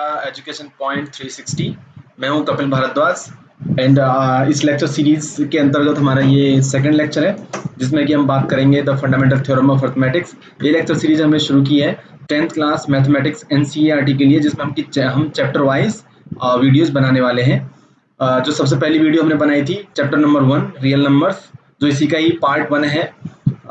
आपका education point 360। मैं हूं कपिल भारद्वाज एंड इस लेक्चर सीरीज के अंतर्गत हमारा ये सेकंड लेक्चर है जिसमें कि हम बात करेंगे the fundamental theorem of arithmetics. ये लेक्चर सीरीज हमने शुरू की है 10th क्लास मैथमेटिक्स एनसीईआरटी के लिए, जिसमें हम चैप्टर वाइज वीडियोस बनाने वाले हैं। जो सबसे पहली वीडियो हमने बनाई थी चैप्टर नंबर 1 रियल नंबर्स, जो इसी का ही पार्ट 1 है।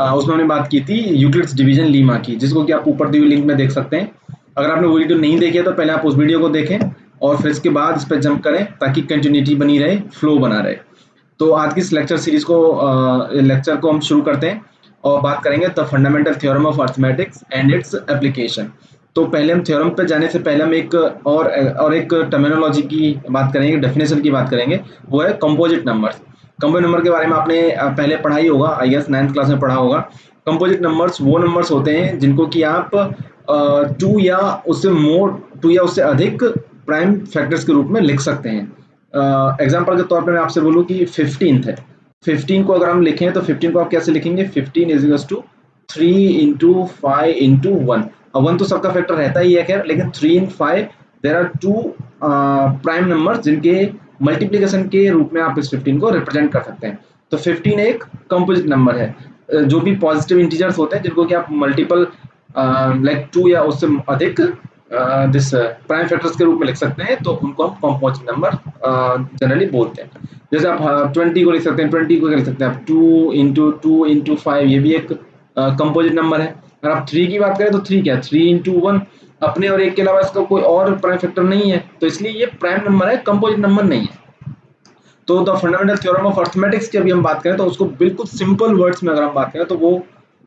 उसमें हमने बात की थी यूक्लिड्स डिवीजन लीमा की, जिसको कि आप ऊपर दी हुई लिंक में देख सकते हैं। अगर आपने वो वीडियो नहीं देखी है तो पहले आप उस वीडियो को देखें और फिर इसके बाद इस पर जंप करें ताकि कंटिन्यूटी बनी रहे, फ्लो बना रहे। तो आज की इस लेक्चर सीरीज को लेक्चर को हम शुरू करते हैं और बात करेंगे the fundamental theorem of arithmetics and its application. तो पहले हम थ्योरम पे जाने से पहले हम एक एक टर्मिनोलॉजी की बात करेंगे, डेफिनेशन की बात करेंगे, वो है कंपोजिट नंबर्स। कंपोजिट नंबर के बारे में आपने पहले पढ़ा ही होगा, आई गेस 9th क्लास में पढ़ा होगा। कंपोजिट नंबर्स वो नंबर्स होते हैं जिनको कि आप टू या उससे अधिक प्राइम फैक्टर्स के रूप में लिख सकते हैं। एग्जाम्पल के तौर पे मैं आपसे बोलूँ कि 15th है, 15 को अगर हम लिखें तो 15 को आप कैसे लिखेंगे? 15 is equals to 3 into 5 into 1। अब 1 तो सबका फैक्टर रहता ही है खैर, लेकिन 3 इन 5 there are two prime number जिनके मल्टीप्लीकेशन के रूप में आप इस 15 को रिप्रेजेंट कर सकते हैं। तो 15 एक कंपोजिट नंबर है। जो भी पॉजिटिव इंटीजर्स होते हैं जिनको कि आप मल्टीपल लाइक 2 या उससे अधिक दिस प्राइम फैक्टर्स के रूप में लिख सकते हैं, तो उनको हम कंपोजिट नंबर जनरली बोलते हैं। जैसे आप 20 को लिख सकते हैं, 20 को लिख सकते हैं आप 2 इंटू 2 इंटू 5, ये भी एक कंपोजिट नंबर है। अगर आप 3 की बात करें तो 3 क्या है? 3 इंटू 1, अपने और एक के अलावा इसका कोई और प्राइम फैक्टर नहीं है, तो इसलिए ये प्राइम नंबर है, कंपोजिट नंबर नहीं है। तो the fundamental theorem of arithmetics की अभी हम बात करें तो उसको बिल्कुल सिंपल वर्ड्स में अगर हम बात करें तो वो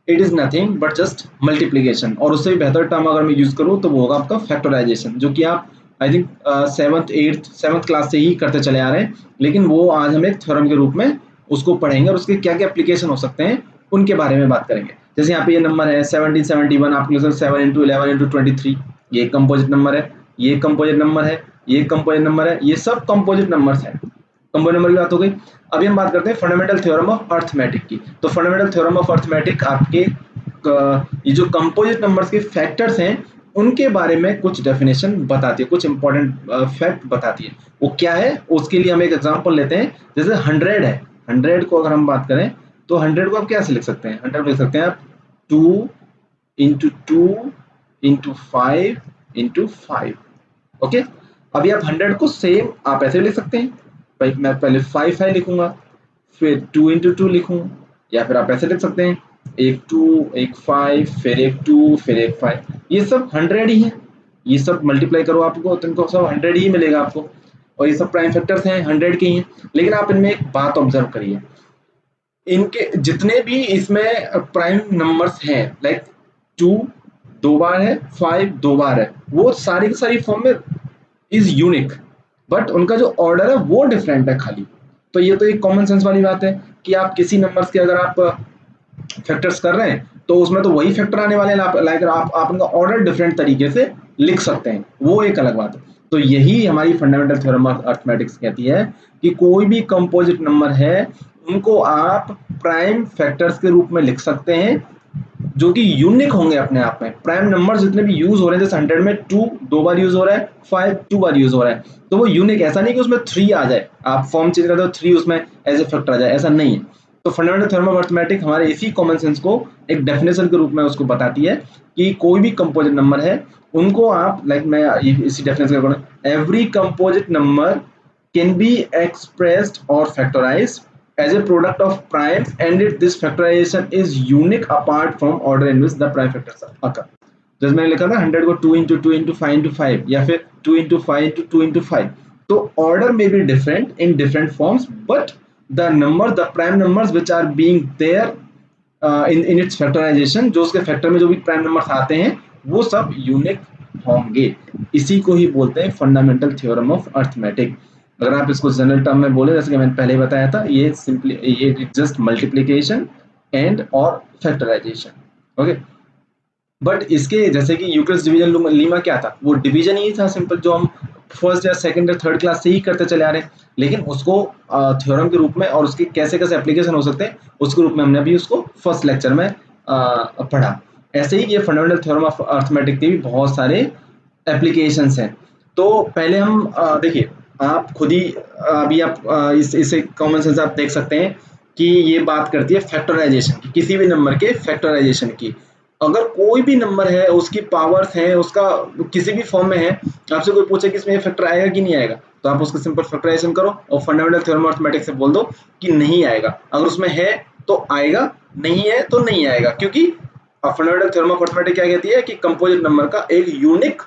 it is nothing but just multiplication. और उससे भी बेहतर टर्म अगर मैं यूज करूँ तो वो होगा आपका फैक्टराइजेशन, जो कि आप आई थिंक 7th क्लास से ही करते चले आ रहे हैं, लेकिन वो आज हम एक थ्योरम के रूप में उसको पढ़ेंगे और उसके क्या क्या एप्लीकेशन हो सकते हैं उनके बारे में बात करेंगे। जैसे यहाँ पे ये नंबर है 1771, आपके 7 इंटू 11 इंटू 23, ये कंपोजिट नंबर है, ये कंपोजिट नंबर है, ये कंपोजिट नंबर है, ये सब कंपोजिट नंबर्स हैं। कंपोजिट नंबर की बात हो गई। अभी हम बात करते हैं फंडामेंटल थ्योरम ऑफ अर्थमेटिक की। तो फंडामेंटल थ्योरम ऑफ अर्थमेटिक आपके ये जो कंपोजिट नंबर्स के फैक्टर्स हैं उनके बारे में कुछ डेफिनेशन बताती है, कुछ इंपॉर्टेंट फैक्ट बताती है। वो क्या है उसके लिए हम एक एग्जांपल लेते हैं। जैसे 100 है, 100 को अगर हम बात करें तो 100 को आप कैसे लिख सकते हैं? 100 लिख सकते हैं आप 2 इंटू 2 इंटू 5 इंटू 5। ओके, अभी आप 100 को सेम आप ऐसे लिख सकते हैं, भाई मैं पहले 5 लिखूंगा, फिर 2 इंटू 2 लिखूं, या फिर आप ऐसे लिख सकते हैं एक 2 एक 5 फिर एक 2 फिर एक 5। ये सब 100 ही है, ये सब मल्टीप्लाई करो आपको तो इनको सब 100 ही मिलेगा आपको, और ये सब प्राइम फैक्टर्स हैं 100 के ही हैं। लेकिन आप इनमें एक बात ऑब्जर्व करिए, इनके जितने भी इसमें प्राइम नंबर्स हैं, लाइक 2 2 बार है, 5 2 बार है, वो सारी की सारी फॉर्म में इज यूनिक, बट उनका जो ऑर्डर है वो डिफरेंट है खाली। तो ये तो एक कॉमन सेंस वाली बात है कि आप किसी नंबर्स के अगर आप फैक्टर्स कर रहे हैं तो उसमें तो वही फैक्टर आने वाले हैं, लाइक आप उनका ऑर्डर डिफरेंट तरीके से लिख सकते हैं, वो एक अलग बात है। तो यही हमारी फंडामेंटल थ्योरम ऑफ अर्थमेटिक्स कहती है कि कोई भी कंपोजिट नंबर है उनको आप प्राइम फैक्टर्स के रूप में लिख सकते हैं जो कि यूनिक होंगे अपने आप में। प्राइम नंबर जितने भी यूज हो रहे हैं, जैसे 100 में 2 2 बार यूज हो रहा है, 5 2 बार यूज हो रहा है, तो वो यूनिक, ऐसा नहीं कि उसमें 3 आ जाए, आप फॉर्म चेंज करते हो 3 उसमें एज ए फैक्टर आ जाए, ऐसा नहीं है। तो फंडामेंटल थ्योरम ऑफ अर्थमेटिक हमारे इसी कॉमन सेंस को एक डेफिनेशन के रूप में उसको बताती है कि कोई भी कंपोजिट नंबर है उनको आप, लाइक मैं इसी डेफिनेशन का, every composite number can be expressed और factorised as a product of primes, and this factorization is unique apart from order in which the prime factors occur. जैसे मैंने लिखा था 100 को 2 इंटू 2 इंटू 5 इंटू 5, या फिर 2 इंटू 5 इंटू 2 इंटू 5, तो order में be different in different forms, but the number, the prime numbers which are being there in its factorization, जो उसके फैक्टर में जो भी प्राइम नंबर्स आते हैं वो सब यूनिक होंगे। इसी को ही बोलते हैं फंडामेंटल थ्योरम ऑफ अर्थमेटिक। अगर आप इसको जनरल टर्म में बोले, जैसे कि मैंने पहले बताया था, ये सिंपली ये जस्ट मल्टीप्लिकेशन एंड और फैक्टराइजेशन। ओके, बट इसके जैसे कि यूक्लिड्स डिवीजन लीमा क्या था? वो डिवीजन ही था सिंपल, जो हम फर्स्ट या सेकंड या थर्ड क्लास से ही करते चले आ रहे हैं, लेकिन उसको थ्योरम के रूप में और उसके कैसे कैसे एप्लीकेशन हो सकते हैं उसके रूप में हमने अभी उसको फर्स्ट लेक्चर में पढ़ा। ऐसे ही ये फंडामेंटल थ्योरम ऑफ अर्थमेटिक के भी बहुत सारे एप्लीकेशंस हैं। तो पहले हम देखिए, आप खुद ही अभी आप इसे कॉमन सेंस आप देख सकते हैं कि ये बात करती है फैक्टराइजेशन की, किसी भी नंबर के फैक्टराइजेशन की। अगर कोई भी नंबर है, उसकी पावर्स हैं, उसका किसी भी फॉर्म में है, आपसे कोई पूछे कि इसमें ये फैक्टर आएगा कि नहीं आएगा, तो आप उसका सिंपल फैक्टराइजेशन करो और फंडामेंटल थ्योरम ऑफ मैथमेटिक्स से बोल दो कि नहीं आएगा। अगर उसमें है तो आएगा, नहीं है तो नहीं आएगा, क्योंकि फंडामेंटल थ्योरम ऑफ मैथमेटिक्स क्या कहती है कि कंपोजिट नंबर का एक यूनिक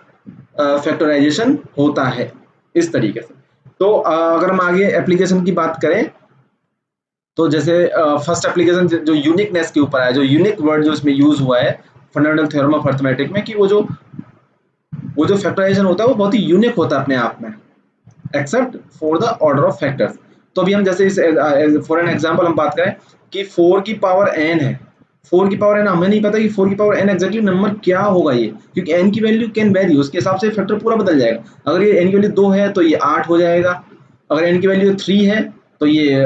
फैक्टराइजेशन होता है इस तरीके से। तो अगर हम आगे एप्लीकेशन की बात करें, तो जैसे फर्स्ट एप्लीकेशन जो यूनिकनेस के ऊपर है, जो यूनिक वर्ड जो इसमें यूज हुआ है फंडामेंटल थ्योरम ऑफ अर्थमेटिक में, कि वो जो फैक्टराइजेशन होता है वो बहुत ही यूनिक होता है अपने आप में, except for the order of factors. तो अभी हम जैसे इस फॉर एन एग्जांपल हम बात करें कि 4 की पावर n है, 4 की पावर n, हमें नहीं पता कि 4 की पावर n एग्जैक्टली नंबर क्या होगा ये, क्योंकि n की वैल्यू कैन वेरी, उसके हिसाब से फैक्टर पूरा बदल जाएगा। अगर ये n की वैल्यू 2 है तो ये 8 हो जाएगा, अगर n की वैल्यू 3 है तो ये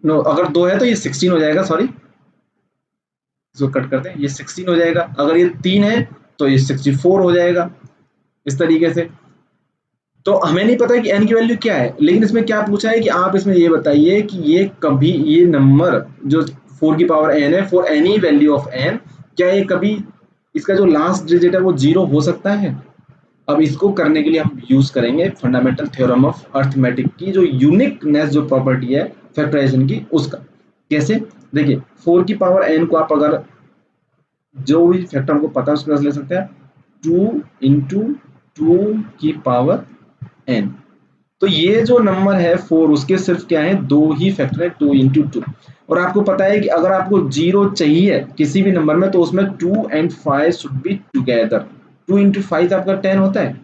नो, अगर 2 है तो ये 16 हो जाएगा, सॉरी इसको कट करते हैं, ये 16 हो जाएगा, अगर ये 3 है तो ये 64 हो जाएगा, इस तरीके से। तो हमें नहीं पता कि n की वैल्यू क्या है, लेकिन इसमें क्या पूछा है कि आप इसमें ये बताइए कि ये कभी, ये नंबर जो 4 की पावर n है, for any value of n, क्या ये कभी इसका जो लास्ट डिजिट है वो 0 हो सकता है? अब इसको करने के लिए हम यूज करेंगे फंडामेंटल थ्योरम ऑफ अर्थमेटिक की जो यूनिकनेस जो प्रॉपर्टी है फैक्टराइजेशन की, उसका। कैसे? देखिए, 4 की पावर n को आप अगर जो भी फैक्टर हमको पता है उसके ले सकते हैं, 2 इंटू 2 की पावर n। तो ये जो नंबर है 4, उसके सिर्फ क्या है, दो ही फैक्टर है, 2 इंटू 2। और आपको पता है कि अगर आपको 0 चाहिए किसी भी नंबर में तो उसमें 2 and 5 should be together. 2 into 5 आपका 10 होता है।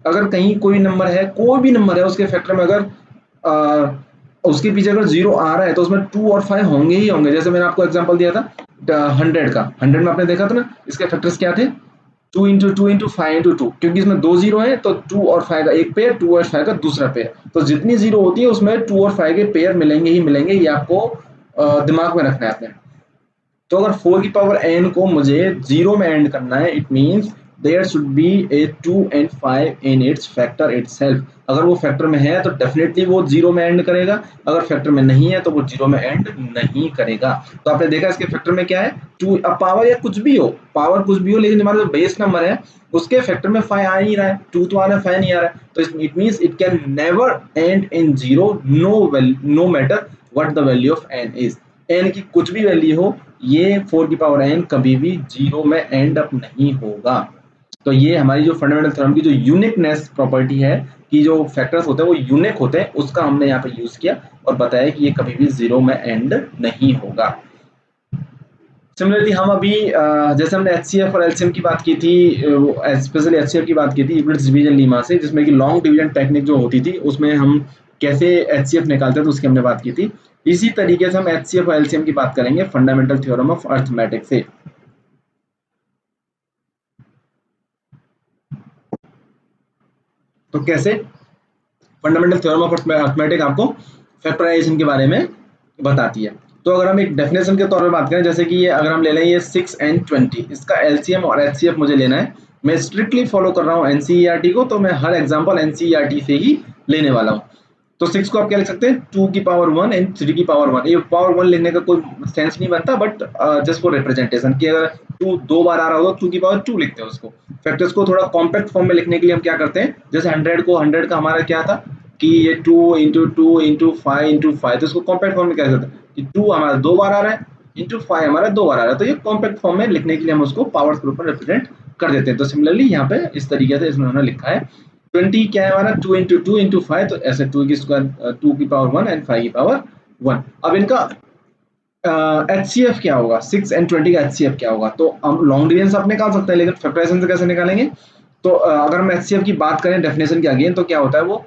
अगर कहीं कोई नंबर है, कोई भी नंबर है, उसके फैक्टर में अगर उसके पीछे अगर 0 आ रहा है तो उसमें 2 और 5 होंगे ही होंगे। जैसे मैंने आपको एग्जांपल दिया था 100 का, 100 में आपने देखा था ना, इसके फैक्टर्स क्या थे, 2 इंटू 5 क्योंकि इसमें 2 जीरो है तो 2 और 5 का एक पेयर, 2 और 5 का दूसरा पेयर, तो जितनी जीरो होती है उसमें 2 और 5 के पेयर मिलेंगे ही मिलेंगे, ये आपको दिमाग में रखना है अपने। तो अगर 4 की पावर n को मुझे 0 में एंड करना है, it means there should be a 2 and 5 in its factor itself. अगर वो फैक्टर में है तो डेफिनेटली वो 0 में एंड करेगा, अगर फैक्टर में नहीं है तो वो 0 में एंड नहीं करेगा। तो आपने देखा इसके फैक्टर में क्या है, 2। अब पावर या कुछ भी हो, पावर कुछ भी हो, लेकिन हमारा जो बेस नंबर है उसके फैक्टर में 5 आ नहीं रहा है, 2 तो आ रहा है, 5 नहीं आ रहा है, तो it means it can never end in 0, no matter what the value of n is. n की कुछ भी वैल्यू हो, ये 4 की पावर n कभी भी 0 में एंड अप नहीं होगा। तो ये हमारी जो फंडामेंटल थ्योरम की जो यूनिकनेस प्रॉपर्टी है कि जो फैक्टर्स होते हैं वो यूनिक होते हैं, उसका हमने यहाँ पे यूज किया और बताया कि ये कभी भी 0 में एंड नहीं होगा। सिमिलरली हम अभी जैसे हमने एचसीएफ और एलसीएम की बात की थी, स्पेशली एचसीएफ की बात की थी यूक्लिड्स डिवीजन लीमा से, जिसमें कि लॉन्ग डिवीजन टेक्निक जो होती थी उसमें हम कैसे एचसीएफ निकालते थे उसकी हमने बात की थी। इसी तरीके से हम एचसीएफ और एलसीएम की बात करेंगे फंडामेंटल थ्योरम ऑफ अर्थमेटिक से। तो कैसे? फंडामेंटल थ्योरम ऑफ अर्थमेटिक आपको फैक्टराइजेशन के बारे में बताती है। तो अगर हम एक डेफिनेशन के तौर पे बात करें, जैसे कि ये अगर हम ले लें ये 6 एंड 20, इसका एलसीएम और एचसीएफ मुझे लेना है। मैं स्ट्रिक्टली फॉलो कर रहा हूँ एनसीईआरटी को, तो मैं हर एग्जांपल एनसीईआरटी से ही लेने वाला हूँ। तो 6 को आप क्या लिख सकते हैं, 2 की पावर 1 एंड 3 की पावर 1। ये पावर 1 लिखने का कोई सेंस नहीं बनता, बट जस्ट फॉर रिप्रेजेंटेशन कि अगर 2 दो बार आ रहा होगा 2 की पावर 2 लिखते हैं उसको। फैक्टर्स को थोड़ा कॉम्पैक्ट फॉर्म में लिखने के लिए हम क्या करते हैं, जैसे 100 को, 100 का हमारा क्या था कि ये 2 इंटू 2 इंटू 5 इंटू 5, तो इसको कॉम्पैक्ट फॉर्म में क्या करते हैं कि 2 हमारा 2 बार आ रहा है इंटू 5 हमारा 2 बार आ रहा है, तो ये कॉम्पैक्ट फॉर्म में लिखने के लिए हम उसको पावर्स के रूप में रिप्रेजेंट कर देते हैं। तो सिमिलरली यहाँ पे इस तरीके से इसमें उन्होंने लिखा है 20 क्या है हमारा 2 इंटू 5, तो ऐसे 2 की स्क्वायर 2 की पावर 1 एंड 5 की पावर 1। अब इनका एचसीएफ क्या होगा, 6 एंड 20 का एचसीएफ क्या होगा, तो हम लॉन्ग डिवीजन से आप निकाल सकते हैं, लेकिन फैक्टराइजेशन से कैसे निकालेंगे? तो अगर हम एचसीएफ की बात करें डेफिनेशन के अगेन, तो क्या होता है, वो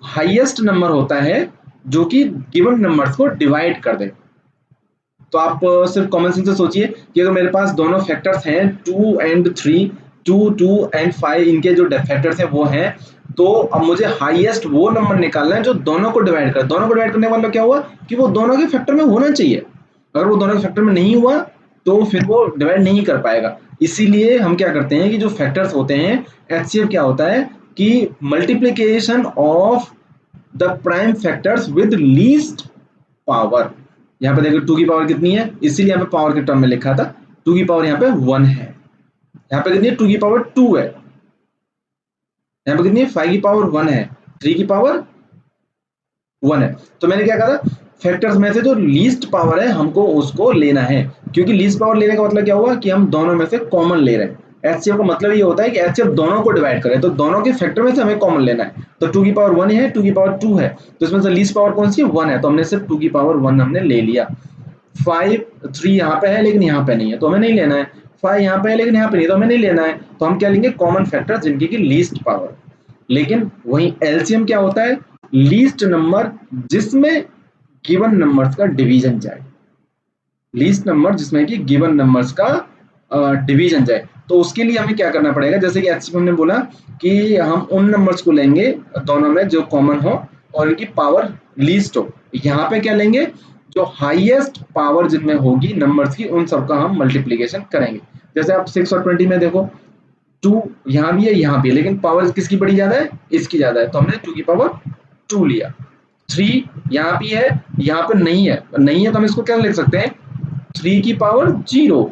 हाईएस्ट नंबर होता है जो कि गिवन नंबर्स को डिवाइड कर दे। तो आप सिर्फ कॉमन सेंस से सोचिए कि अगर मेरे पास दोनों फैक्टर्स हैं 2 एंड 3, 2 एंड 5, इनके जो फैक्टर्स हैं वो हैं, तो अब मुझे हाईएस्ट वो नंबर निकालना है जो दोनों को डिवाइड करे। दोनों को डिवाइड करने वाला क्या हुआ कि वो दोनों के फैक्टर में होना चाहिए। अगर वो दोनों के फैक्टर में नहीं हुआ तो फिर वो डिवाइड नहीं कर पाएगा। इसीलिए हम क्या करते हैं कि जो फैक्टर्स होते हैं, एचसीएफ क्या होता है कि multiplication of the prime factors with least power. यहाँ पे देखो 2 की पावर कितनी है, इसीलिए यहाँ पे पावर के टर्म में लिखा था 2 की पावर यहाँ पे 1 है। यहाँ पे कितनी है, 2 की पावर 2 है। यहाँ पे कितनी है, 5 की पावर 1 है, 3 की पावर 1 है। तो मैंने क्या कहा, फैक्टर्स में से जो लीस्ट पावर है हमको उसको लेना है, क्योंकि लीस्ट पावर लेने का मतलब क्या हुआ कि हम दोनों में से कॉमन ले रहे हैं। एचसीएफ का मतलब ये होता है कि एचसीएफ दोनों को डिवाइड करे, तो दोनों के फैक्टर में से हमें कॉमन लेना है। तो 2 की पावर 1 है, 2 की पावर 2 है, तो इसमें से लीस्ट पावर कौन सी है, 1 है, तो हमने सिर्फ 2 की पावर 1 हमने ले लिया। 3 यहाँ पे है लेकिन यहाँ पे नहीं है तो हमें नहीं लेना है, 5 यहाँ पे है लेकिन यहाँ पे नहीं तो हमें नहीं लेना है। तो हम क्या लेंगे, कॉमन फैक्टर जिनकी की लीस्ट पावर। लेकिन वही एलसीएम क्या होता है, लीस्ट नंबर जिसमें गिवन नंबर्स का डिवीजन जाए, लीस्ट नंबर जिसमें कि गिवन नंबर्स का डिवीजन जाए। तो उसके लिए हमें क्या करना पड़ेगा, जैसे कि एचसीएफ हमने बोला कि हम उन नंबर्स को लेंगे दोनों में जो कॉमन हो और इनकी पावर लीस्ट हो। यहाँ पे क्या लेंगे, जो हाईएस्ट पावर जिनमें होगी नंबर्स की उन सबका हम मल्टीप्लीकेशन करेंगे। जैसे आप 6 और 20 में देखो 2 यहाँ भी है यहाँ भी है, लेकिन पावर किसकी बड़ी ज्यादा है, इसकी ज्यादा है, तो हमने 2 की पावर 2 लिया। 3 यहाँ भी है यहाँ पे नहीं है, नहीं है तो हम इसको क्या लिख सकते हैं, 3 की पावर 0,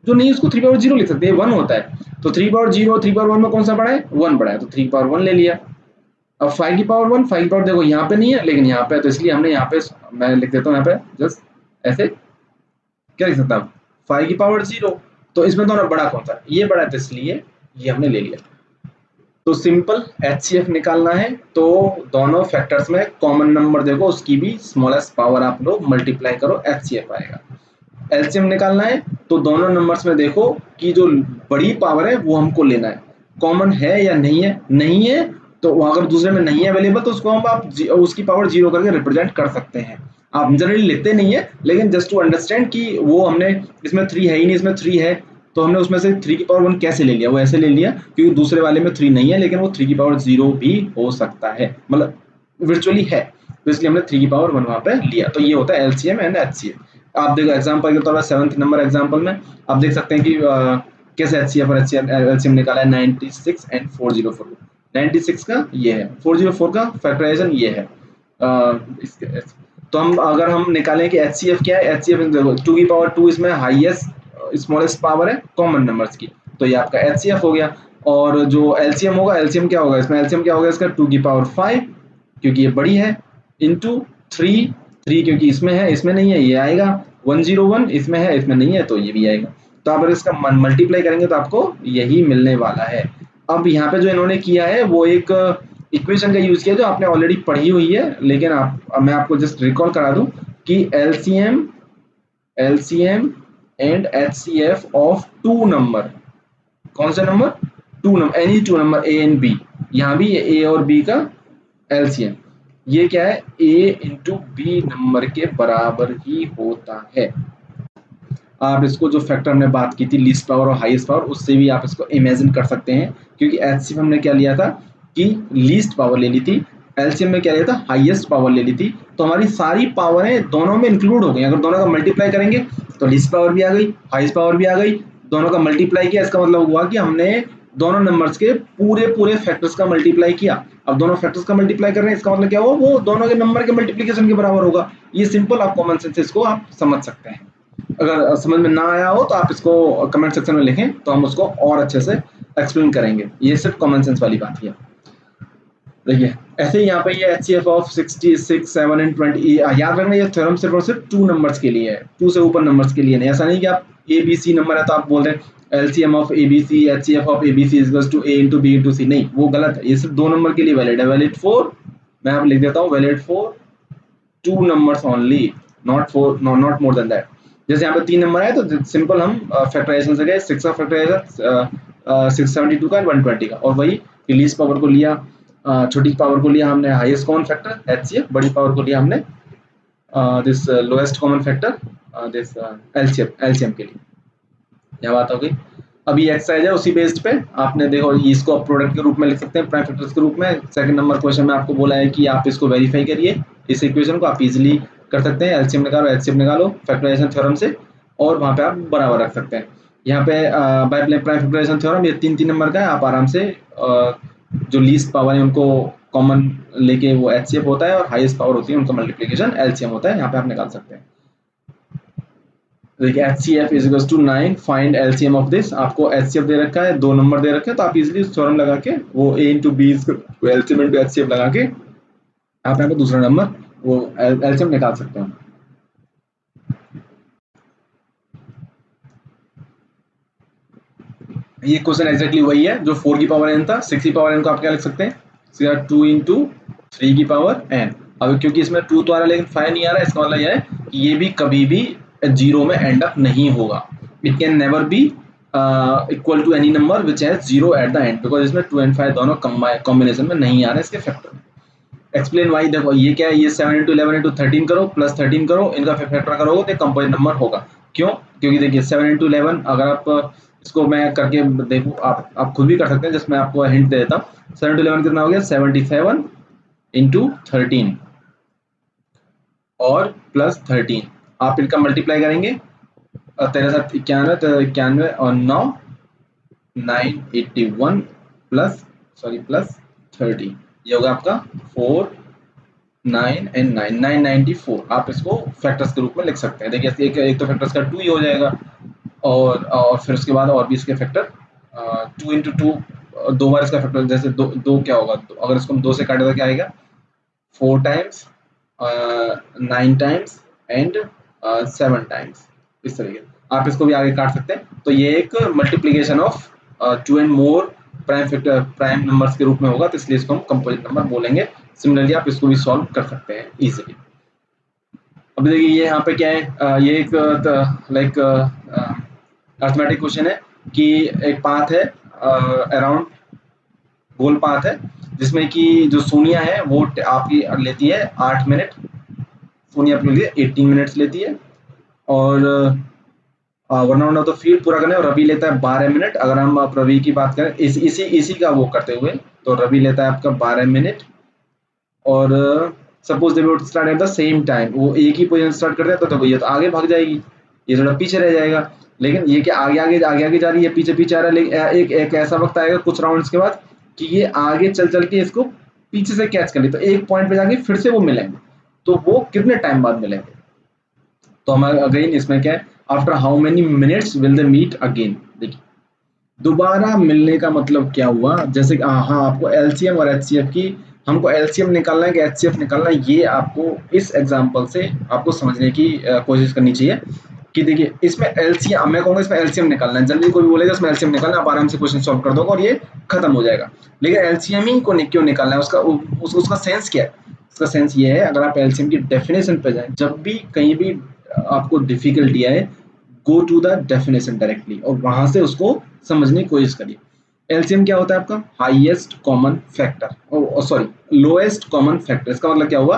जो नहीं उसको 3 पावर 0 लिख सकते हैं, 1 होता है। तो 3 पावर 0 3 पावर 1 में कौन सा बड़ा है, 1 बड़ा है, तो 3 पावर 1 ले लिया। अब 5 की पावर 1, 5 की पावर देखो यहाँ पे नहीं है लेकिन यहाँ पे है, तो इसलिए हमने यहाँ पे, मैं लिख देता हूँ यहाँ पे जस्ट ऐसे, क्या लिख सकता हूँ, 5 की पावर 0। तो इसमें दोनों बड़ा कौन सा, ये बड़ा है, तो इसलिए ये हमने ले लिया। तो सिंपल एचसीएफ निकालना है तो दोनों फैक्टर्स में कॉमन नंबर देखो उसकी भी स्मॉलेस्ट पावर आप लोग मल्टीप्लाई करो, एचसीएफ आएगा। एलसीएम निकालना है तो दोनों नंबर्स में देखो कि जो बड़ी पावर है वो हमको लेना है, कॉमन है या नहीं है, नहीं है तो अगर दूसरे में नहीं है अवेलेबल तो उसको हम आप उसकी पावर 0 करके रिप्रेजेंट कर सकते हैं। आप जनरली लिखते नहीं है लेकिन जस्ट टू अंडरस्टैंड कि वो हमने इसमें 3 है ही नहीं, इसमें 3 है तो हमने उसमें से 3 की पावर 1 कैसे ले लिया, वो ऐसे ले लिया क्योंकि दूसरे वाले में 3 नहीं है लेकिन वो 3 की पावर 0 भी हो सकता है, मतलब वर्चुअली है, तो इसलिए हमने 3 की पावर 1 वहां पे लिया। तो ये होता है एलसीएम एंड एचसीएफ। आप देखो एग्जांपल के तौर पर 7th नंबर एग्जांपल में आप देख सकते हैं कि कैसे एचसीएफ और एलसीएम निकाला है, 96 एंड 404। 96 का ये है, 404 का फैक्टराइजेशन ये है। तो हम अगर हम निकालें कि एचसीएफ क्या है, एचसीएफ देखो 2 की पावर 2 इसमें हाईएस्ट स्मॉलेस्ट पावर है कॉमन नंबर्स की, तो ये आपका एचसीएफ हो गया। और जो एलसीएम होगा, एलसीएम क्या होगा इसमें, एलसीएम क्या होगा इसका, 2 की पावर 5 क्योंकि ये बड़ी है, इंटू 3, 3 क्योंकि इसमें है इसमें नहीं है ये आएगा, 101 इसमें है इसमें नहीं है तो ये भी आएगा। तो आप अगर इसका मल्टीप्लाई करेंगे तो आपको यही मिलने वाला है। अब यहाँ पे जो इन्होंने किया है वो एक इक्वेशन का यूज किया जो आपने ऑलरेडी पढ़ी हुई है, लेकिन मैं आपको जस्ट रिकॉल करा दूं कि LCM LCM and HCF of two number, कौन सा number, two number, any two number A and B, यहाँ भी ए और बी का एलसीएम ये क्या है, ए इंटू बी नंबर के बराबर ही होता है। आप इसको जो फैक्टर हमने बात की थी लीस्ट पावर और हाईएस्ट पावर, उससे भी आप इसको इमेजिन कर सकते हैं, क्योंकि एचसीएफ हमने क्या लिया था कि लीस्ट पावर ले ली थी, एलसीएम में क्या लिया था, हाईएस्ट पावर ले ली थी। तो हमारी सारी पावरें दोनों में इंक्लूड हो गई, अगर दोनों का मल्टीप्लाई करेंगे तो लीस्ट पावर भी आ गई, हाईएस्ट पावर भी आ गई, दोनों का मल्टीप्लाई किया, इसका मतलब हुआ कि हमने दोनों नंबर्स के पूरे पूरे फैक्टर्स का मल्टीप्लाई किया। अब दोनों फैक्टर्स का मल्टीप्लाई कर रहे हैं, इसका मतलब क्या हुआ, वो दोनों के नंबर के मल्टीप्लिकेशन के बराबर होगा। ये सिंपल, आप कॉमन सेंस इसको आप समझ सकते हैं। अगर समझ में ना आया हो तो आप इसको कमेंट सेक्शन में लिखें तो हम उसको और अच्छे से एक्सप्लेन करेंगे, ये सिर्फ कॉमन सेंस वाली बात है। देखिए ऐसे ही यहाँ पे ये एचसीएफ ऑफ 66, 7 एंड 20, याद रखना ये थ्योरम सिर्फ और सिर्फ 2 नंबर्स के लिए है, 2 से ऊपर नंबर्स के लिए नहीं। ऐसा नहीं कि आप ए बी सी नंबर है तो आप बोल रहे हैं LCM of ABC HCF of ABC equals to A into B into C, नहीं वो गलत है, ये सिर्फ 2 नंबर के लिए वैलिड है, वैलिड फॉर, मैं आप लिख देता हूँ valid for 2 numbers only, not for not more than that। जैसे यहाँ पे 3 नंबर है तो सिंपल हम फैक्टराइजेशन से गए, 6 का फैक्टराइजेशन 672 का एंड 120 का, और वही लीस्ट पावर को लिया, छोटी पावर को लिया हमने हाईएस्ट कॉमन फैक्टर एचसीएफ, बड़ी पावर को लिया हमने this lowest common factor this LCM के लिए। यह बात हो गई। अभी एक्सरसाइज है उसी बेस्ड पे आपने देखो इसको आप प्रोडक्ट के रूप में लिख सकते हैं, प्राइम फैक्टर्स के रूप में। सेकंड नंबर क्वेश्चन में आपको बोला है कि आप इसको वेरीफाई करिए, इस इक्वेशन को आप इजीली कर सकते हैं, एलसीएम निकालो, एचसीएफ निकालो फैक्टराइजेशन थ्योरम से, और वहां पे आप बराबर रख सकते हैं। यहाँ पे बाय प्राइम फैक्टराइजेशन थ्योरम ये 3 नंबर का है, आप आराम से जो लीस्ट पावर है उनको कॉमन लेके वो एचसीएफ होता है, और हाईएस्ट पावर होती है उनका मल्टीप्लिकेशन एलसीएम होता है, यहाँ पे आप निकाल सकते हैं। देखिए HCF is equals to 9, find LCM of this. आपको HCF दे रखा है, 2 नंबर दे रखे हैं, तो आप इजीली थ्योरम लगा के वो A into B LCM into HCF लगा के आप यहाँ पे दूसरा नंबर वो एलसीएम निकाल सकते हैं। ये क्वेश्चन एग्जैक्टली वही है जो 4 की पावर n था। 6 की पावर n को आप क्या लिख सकते हैं, 2 इंटू 3 की पावर n। अब क्योंकि इसमें 2 तो आ रहा है लेकिन 5 नहीं आ रहा है, इसका मतलब यह है कि ये भी कभी भी 0 में एंड अप नहीं होगा। It can never be equal to any number which has 0 at the end, because इसमें 2 एंड 5 दोनों कॉम्बिनेशन में नहीं आ रहे इसके फैक्टर। एक्सप्लेन वाई, देखो ये क्या है, ये 7 इंटू 11 इंटू 13 करो प्लस 13 करो, इनका फैक्टर करोगे तो कंपोजिट नंबर होगा। क्यों? क्योंकि देखिए 7 इंटू 11, अगर आप इसको मैं करके देखूँ, आप खुद भी कर सकते हैं, जिसमें आपको हिंट दे देता हूँ। 7 इंटू 11 कितना हो गया, 77 इंटू 13 और प्लस 13, आप इनका मल्टीप्लाई करेंगे, 13 7 91 और 9 981 प्लस प्लस 30, ये होगा आपका 4 9 एंड 9 994। आप इसको फैक्टर्स के रूप में लिख सकते हैं। देखिए एक तो फैक्टर्स का 2 ही हो जाएगा, और फिर उसके बाद और भी इसके फैक्टर 2 इंटू 2, 2 बार इसका फैक्टर, जैसे दो क्या होगा, अगर इसको हम 2 से काटे तो क्या आएगा, 4 टाइम्स 9 टाइम्स एंड 7 टाइम्स, इस तरीके आप इसको भी आगे काट सकते हैं। तो ये एक multiplication of 2 and more prime numbers के रूप में होगा, तो इसलिए इसको हम कंपोजिट नंबर बोलेंगे। सिमिलरली आप इसको भी सॉल्व कर सकते हैं इजीली। अब देखिए ये यहाँ पे क्या है, ये एक लाइक अर्थमेटिक क्वेश्चन है कि एक पाथ है अराउंड गोल पाथ है, जिसमें कि जो सोनिया है वो आपकी लेती है 8 मिनट, सोनिया अपने लिए 18 मिनट्स लेती है, और 1 राउंड ऑफ द फील्ड पूरा करने, और रवि लेता है 12 मिनट। अगर हम आप रवि की बात करें इसी का वो करते हुए, तो रवि लेता है आपका 12 मिनट, और suppose they would start at the same time, वो एक ही पोजीशन स्टार्ट करते हैं, तो ये तो आगे भाग जाएगी, ये थोड़ा पीछे रह जाएगा। लेकिन ये क्या आगे जा रही है, पीछे पीछे आ रहा है, लेकिन एक ऐसा वक्त आएगा कुछ राउंड्स के बाद कि ये आगे चल के इसको पीछे से कैच कर ले, तो एक पॉइंट पे जाके फिर से वो मिलेंगे, तो वो कितने टाइम बाद मिलेंगे। तो हमारा अगेन इसमें क्या है, after how many minutes will they meet again. देखिए दोबारा मिलने का मतलब क्या हुआ, जैसे हाँ आपको एलसीएम और एचसीएफ की, हमको एलसीएम निकालना है कि एचसीएफ निकालना है, ये आपको इस एग्जांपल से आपको समझने की कोशिश करनी चाहिए। कि देखिए इसमें एलसीएम, मैं कहूँगा इसमें एलसीएम निकालना है, जल्दी कोई भी बोलेगा इसमें एलसीएम निकालना है, आप आराम से क्वेश्चन सॉल्व कर दोगे और ये खत्म हो जाएगा। लेकिन एलसीएम ही को क्यों निकालना है, उसका सेंस क्या है। उसका सेंस ये है, अगर आप एलसीएम की डेफिनेशन पे जाएं, जब भी कहीं भी आपको डिफिकल्टी आए, go to the definition directly और वहां से उसको समझने की कोशिश करिए। एलसीएम क्या होता है आपका, highest common factor, sorry lowest common factor. इसका मतलब क्या हुआ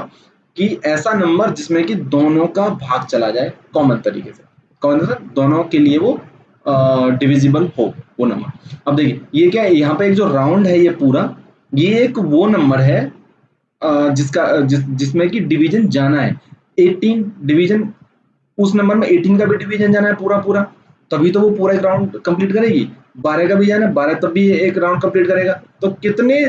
कि ऐसा नंबर जिसमें कि दोनों का भाग चला जाए कॉमन तरीके से, कौन सा दोनों के लिए वो डिविजिबल हो वो नंबर। अब देखिए ये क्या है, यहाँ पे एक जो राउंड है ये पूरा, ये एक वो नंबर है जिसमें कि डिवीजन जाना है 18 डिवीजन, उस नंबर में 18 का भी डिवीजन जाना है पूरा पूरा, तभी तो वो पूरा एक राउंड कंप्लीट करेगी। 12 का भी जाना है, 12 तब भी एक राउंड कंप्लीट करेगा। तो कितने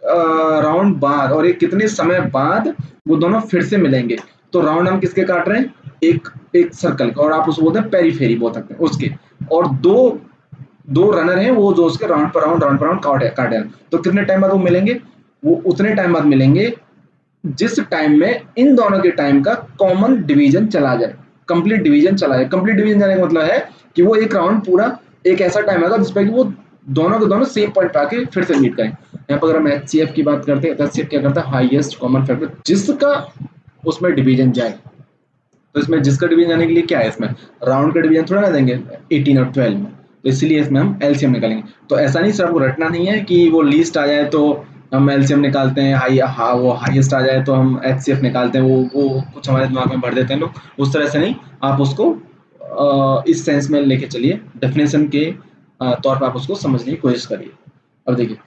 राउंड बाद और एक कितने समय बाद वो दोनों फिर से मिलेंगे। तो राउंड हम किसके काट रहे हैं, एक एक सर्कल का, और आप उसको बोलते हैं पेरीफेरी बोल सकते हैं उसके, और दो दो रनर हैं वो जो उसके राउंड पर राउंड काटे हैं। तो कितने टाइम बाद वो मिलेंगे, वो उतने टाइम बाद मिलेंगे जिस टाइम में इन दोनों के टाइम का कॉमन डिवीजन चला जाए, कंप्लीट डिवीजन चला जाए। कंप्लीट डिवीजन जाने का मतलब है कि वो एक राउंड पूरा एक ऐसा टाइम आएगा जिसपे कि वो दोनों के दोनों सेम पॉइंट पे आके फिर से मीट करें। यहाँ पर अगर हम एचसीएफ की बात करते हैं तो एचसीएफ क्या करता है, हाईएस्ट कॉमन फैक्टर जिसका उसमें डिवीजन जाए। तो इसमें जिसका डिवीजन जाने के लिए क्या है, इसमें राउंड का डिवीजन थोड़ा ना देंगे 18 और 12 में, तो इसलिए इसमें हम एलसीएम निकालेंगे। तो ऐसा नहीं सिर्फ आपको रटना नहीं है कि वो लीस्ट आ जाए तो हम एलसीएम निकालते हैं, वो हाईएस्ट आ जाए तो हम एचसीएफ निकालते हैं, वो कुछ हमारे दिमाग में भर देते हैं लोग, उस तरह से नहीं। आप उसको इस सेंस में लेके चलिए, डेफिनेशन के तौर पर आप उसको समझने की कोशिश करिए। अब देखिए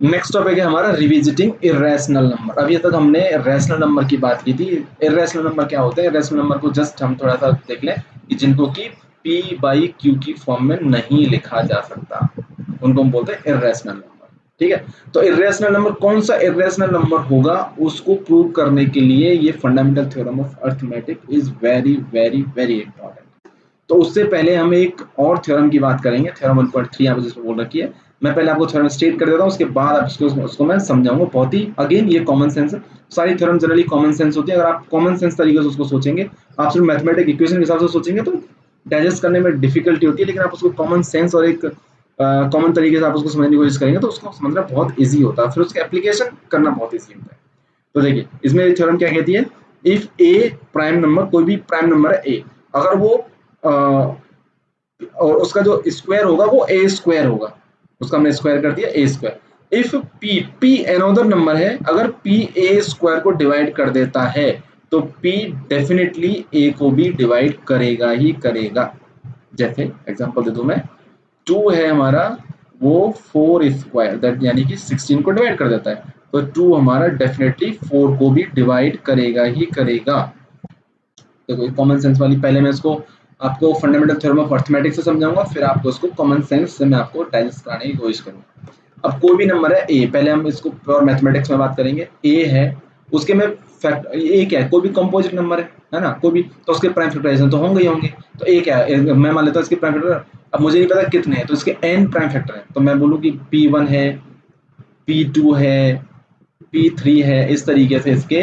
नेक्स्ट टॉपिक है हमारा रिविजिटिंग इरेशनल नंबर। अभी तक हमने रैशनल नंबर की बात की थी। इरेशनल नंबर क्या होते हैं, इरेशनल नंबर को जस्ट हम थोड़ा सा देख लें कि जिनको कि P बाई Q की फॉर्म में नहीं लिखा जा सकता, उनको हम बोलते हैं इर्रेशनल नंबर। ठीक है, तो इर्रेशनल नंबर कौन सा इर्रेशनल नंबर होगा उसको प्रूव करने के लिए ये fundamental theorem of arithmetic is very very very important. तो उससे पहले हम एक और थ्योरम की बात करेंगे, थ्योरम 1.3 यहाँ पे जिसको बोल रखी है। मैं पहले आपको थ्योरम स्टेट कर देता हूँ, उसके बाद आप उसको मैं समझाऊंगा। बहुत ही अगेन ये कॉमन सेंस है, सारी थ्योरम जनरली कॉमन सेंस होती है। अगर आप कॉमन सेंस तरीके से उसको सोचेंगे, आप सिर्फ मैथमेटिक इक्वेशन के हिसाब से सोचेंगे तो डाइजेस्ट करने में डिफिकल्टी होती है, लेकिन आप उसको कॉमन सेंस और एक कॉमन तरीके से आप उसको समझने की कोशिश करेंगे तो उसको समझना बहुत ईजी होता है, फिर उसका एप्लीकेशन करना बहुत ईजी होता है। तो देखिए इसमें थ्योरम क्या कहती है, इफ ए प्राइम नंबर, कोई भी प्राइम नंबर है ए, अगर वो और उसका जो स्क्वायर होगा वो ए स्क्वायर होगा, उसका हमने स्क्वायर कर दिया A square. If P, P another number है, अगर पी ए स्क्वायर को डिवाइड कर देता है तो पी डेफिनेटली ए को भी डिवाइड करेगा ही करेगा। जैसे एग्जांपल दे दूं मैं, 2 है हमारा, वो 4 स्क्वायर दैट यानी कि 16 को डिवाइड कर देता है, तो 2 हमारा डेफिनेटली 4 को भी डिवाइड करेगा ही करेगा। देखो कॉमन सेंस वाली, पहले मैं इसको आपको फंडामेंटल थ्योरम ऑफ अरिथमेटिक से समझाऊंगा, फिर आपको इसको कॉमन सेंस से मैं आपको डाइजेस्ट कराने की कोशिश करूंगा। अब कोई भी नंबर है ए, पहले हम इसको प्योर मैथमेटिक्स में बात करेंगे। ए है, उसके में फैक्ट ए क्या है, कोई भी कंपोजिट नंबर है ना, कोई भी, तो उसके प्राइम फैक्टराइजेशन तो होंगे ही होंगे। तो ए क्या है, मैं मान लेता हूँ इसके प्राइम फैक्टर, अब मुझे नहीं पता कितने हैं, तो इसके एन प्राइम फैक्टर है, तो मैं बोलूँ कि P1 है, P2 है, P3 है, इस तरीके से इसके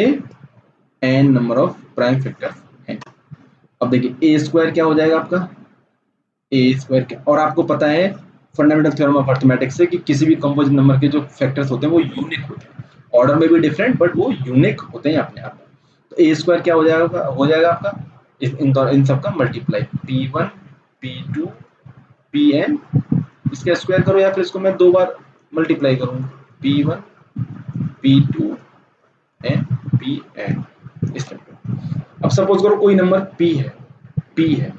n number of prime factors हैं। अब देखिए ए स्क्वायर क्या हो जाएगा आपका, ए स्क्वायर क्या, और आपको पता है फंडामेंटल थ्योरम ऑफ अरिथमेटिक्स से कि किसी भी कंपोजिट नंबर के जो फैक्टर्स होते हैं वो यूनिक होते हैं, ऑर्डर में भी डिफरेंट बट वो यूनिक होते हैं अपने आप में। तो ए स्क्वायर क्या हो जाएगा आपका, इन सब का मल्टीप्लाई, P1 P2 Pn, इसका स्क्वायर करो या फिर इसको मैं 2 बार मल्टीप्लाई करूँ, P1 P2 एंड Pn, इस तरह। अब सपोज करो कोई नंबर P है,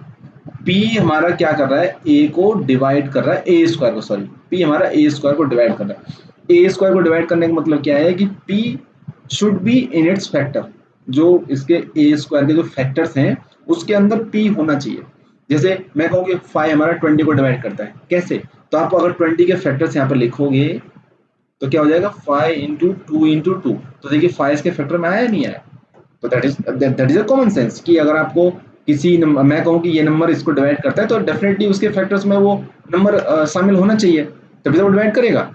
P हमारा क्या कर रहा है, A को डिवाइड कर रहा है, ए स्क्वायर को, सॉरी P हमारा ए स्क्वायर को डिवाइड कर रहा है। ए स्क्वायर को डिवाइड करने का मतलब क्या है कि P should be in its factor, जो इसके ए स्क्वायर के जो फैक्टर्स हैं उसके अंदर P होना चाहिए। जैसे मैं कहूँ कि 5 हमारा 20 को डिवाइड करता है, कैसे, तो आप अगर 20 के फैक्टर्स यहाँ पर लिखोगे तो क्या हो जाएगा, 5 इंटू 2 इंटू 2, तो देखिए 5 इसके फैक्टर में आया या नहीं आया। तो that is a common sense कि अगर आपको किसी नंबर, मैं कहूँ कि ये नंबर इसको डिवाइड करता है तो डेफिनेटली उसके फैक्टर्स में वो नंबर शामिल होना चाहिए, तभी तो वो डिवाइड करेगा।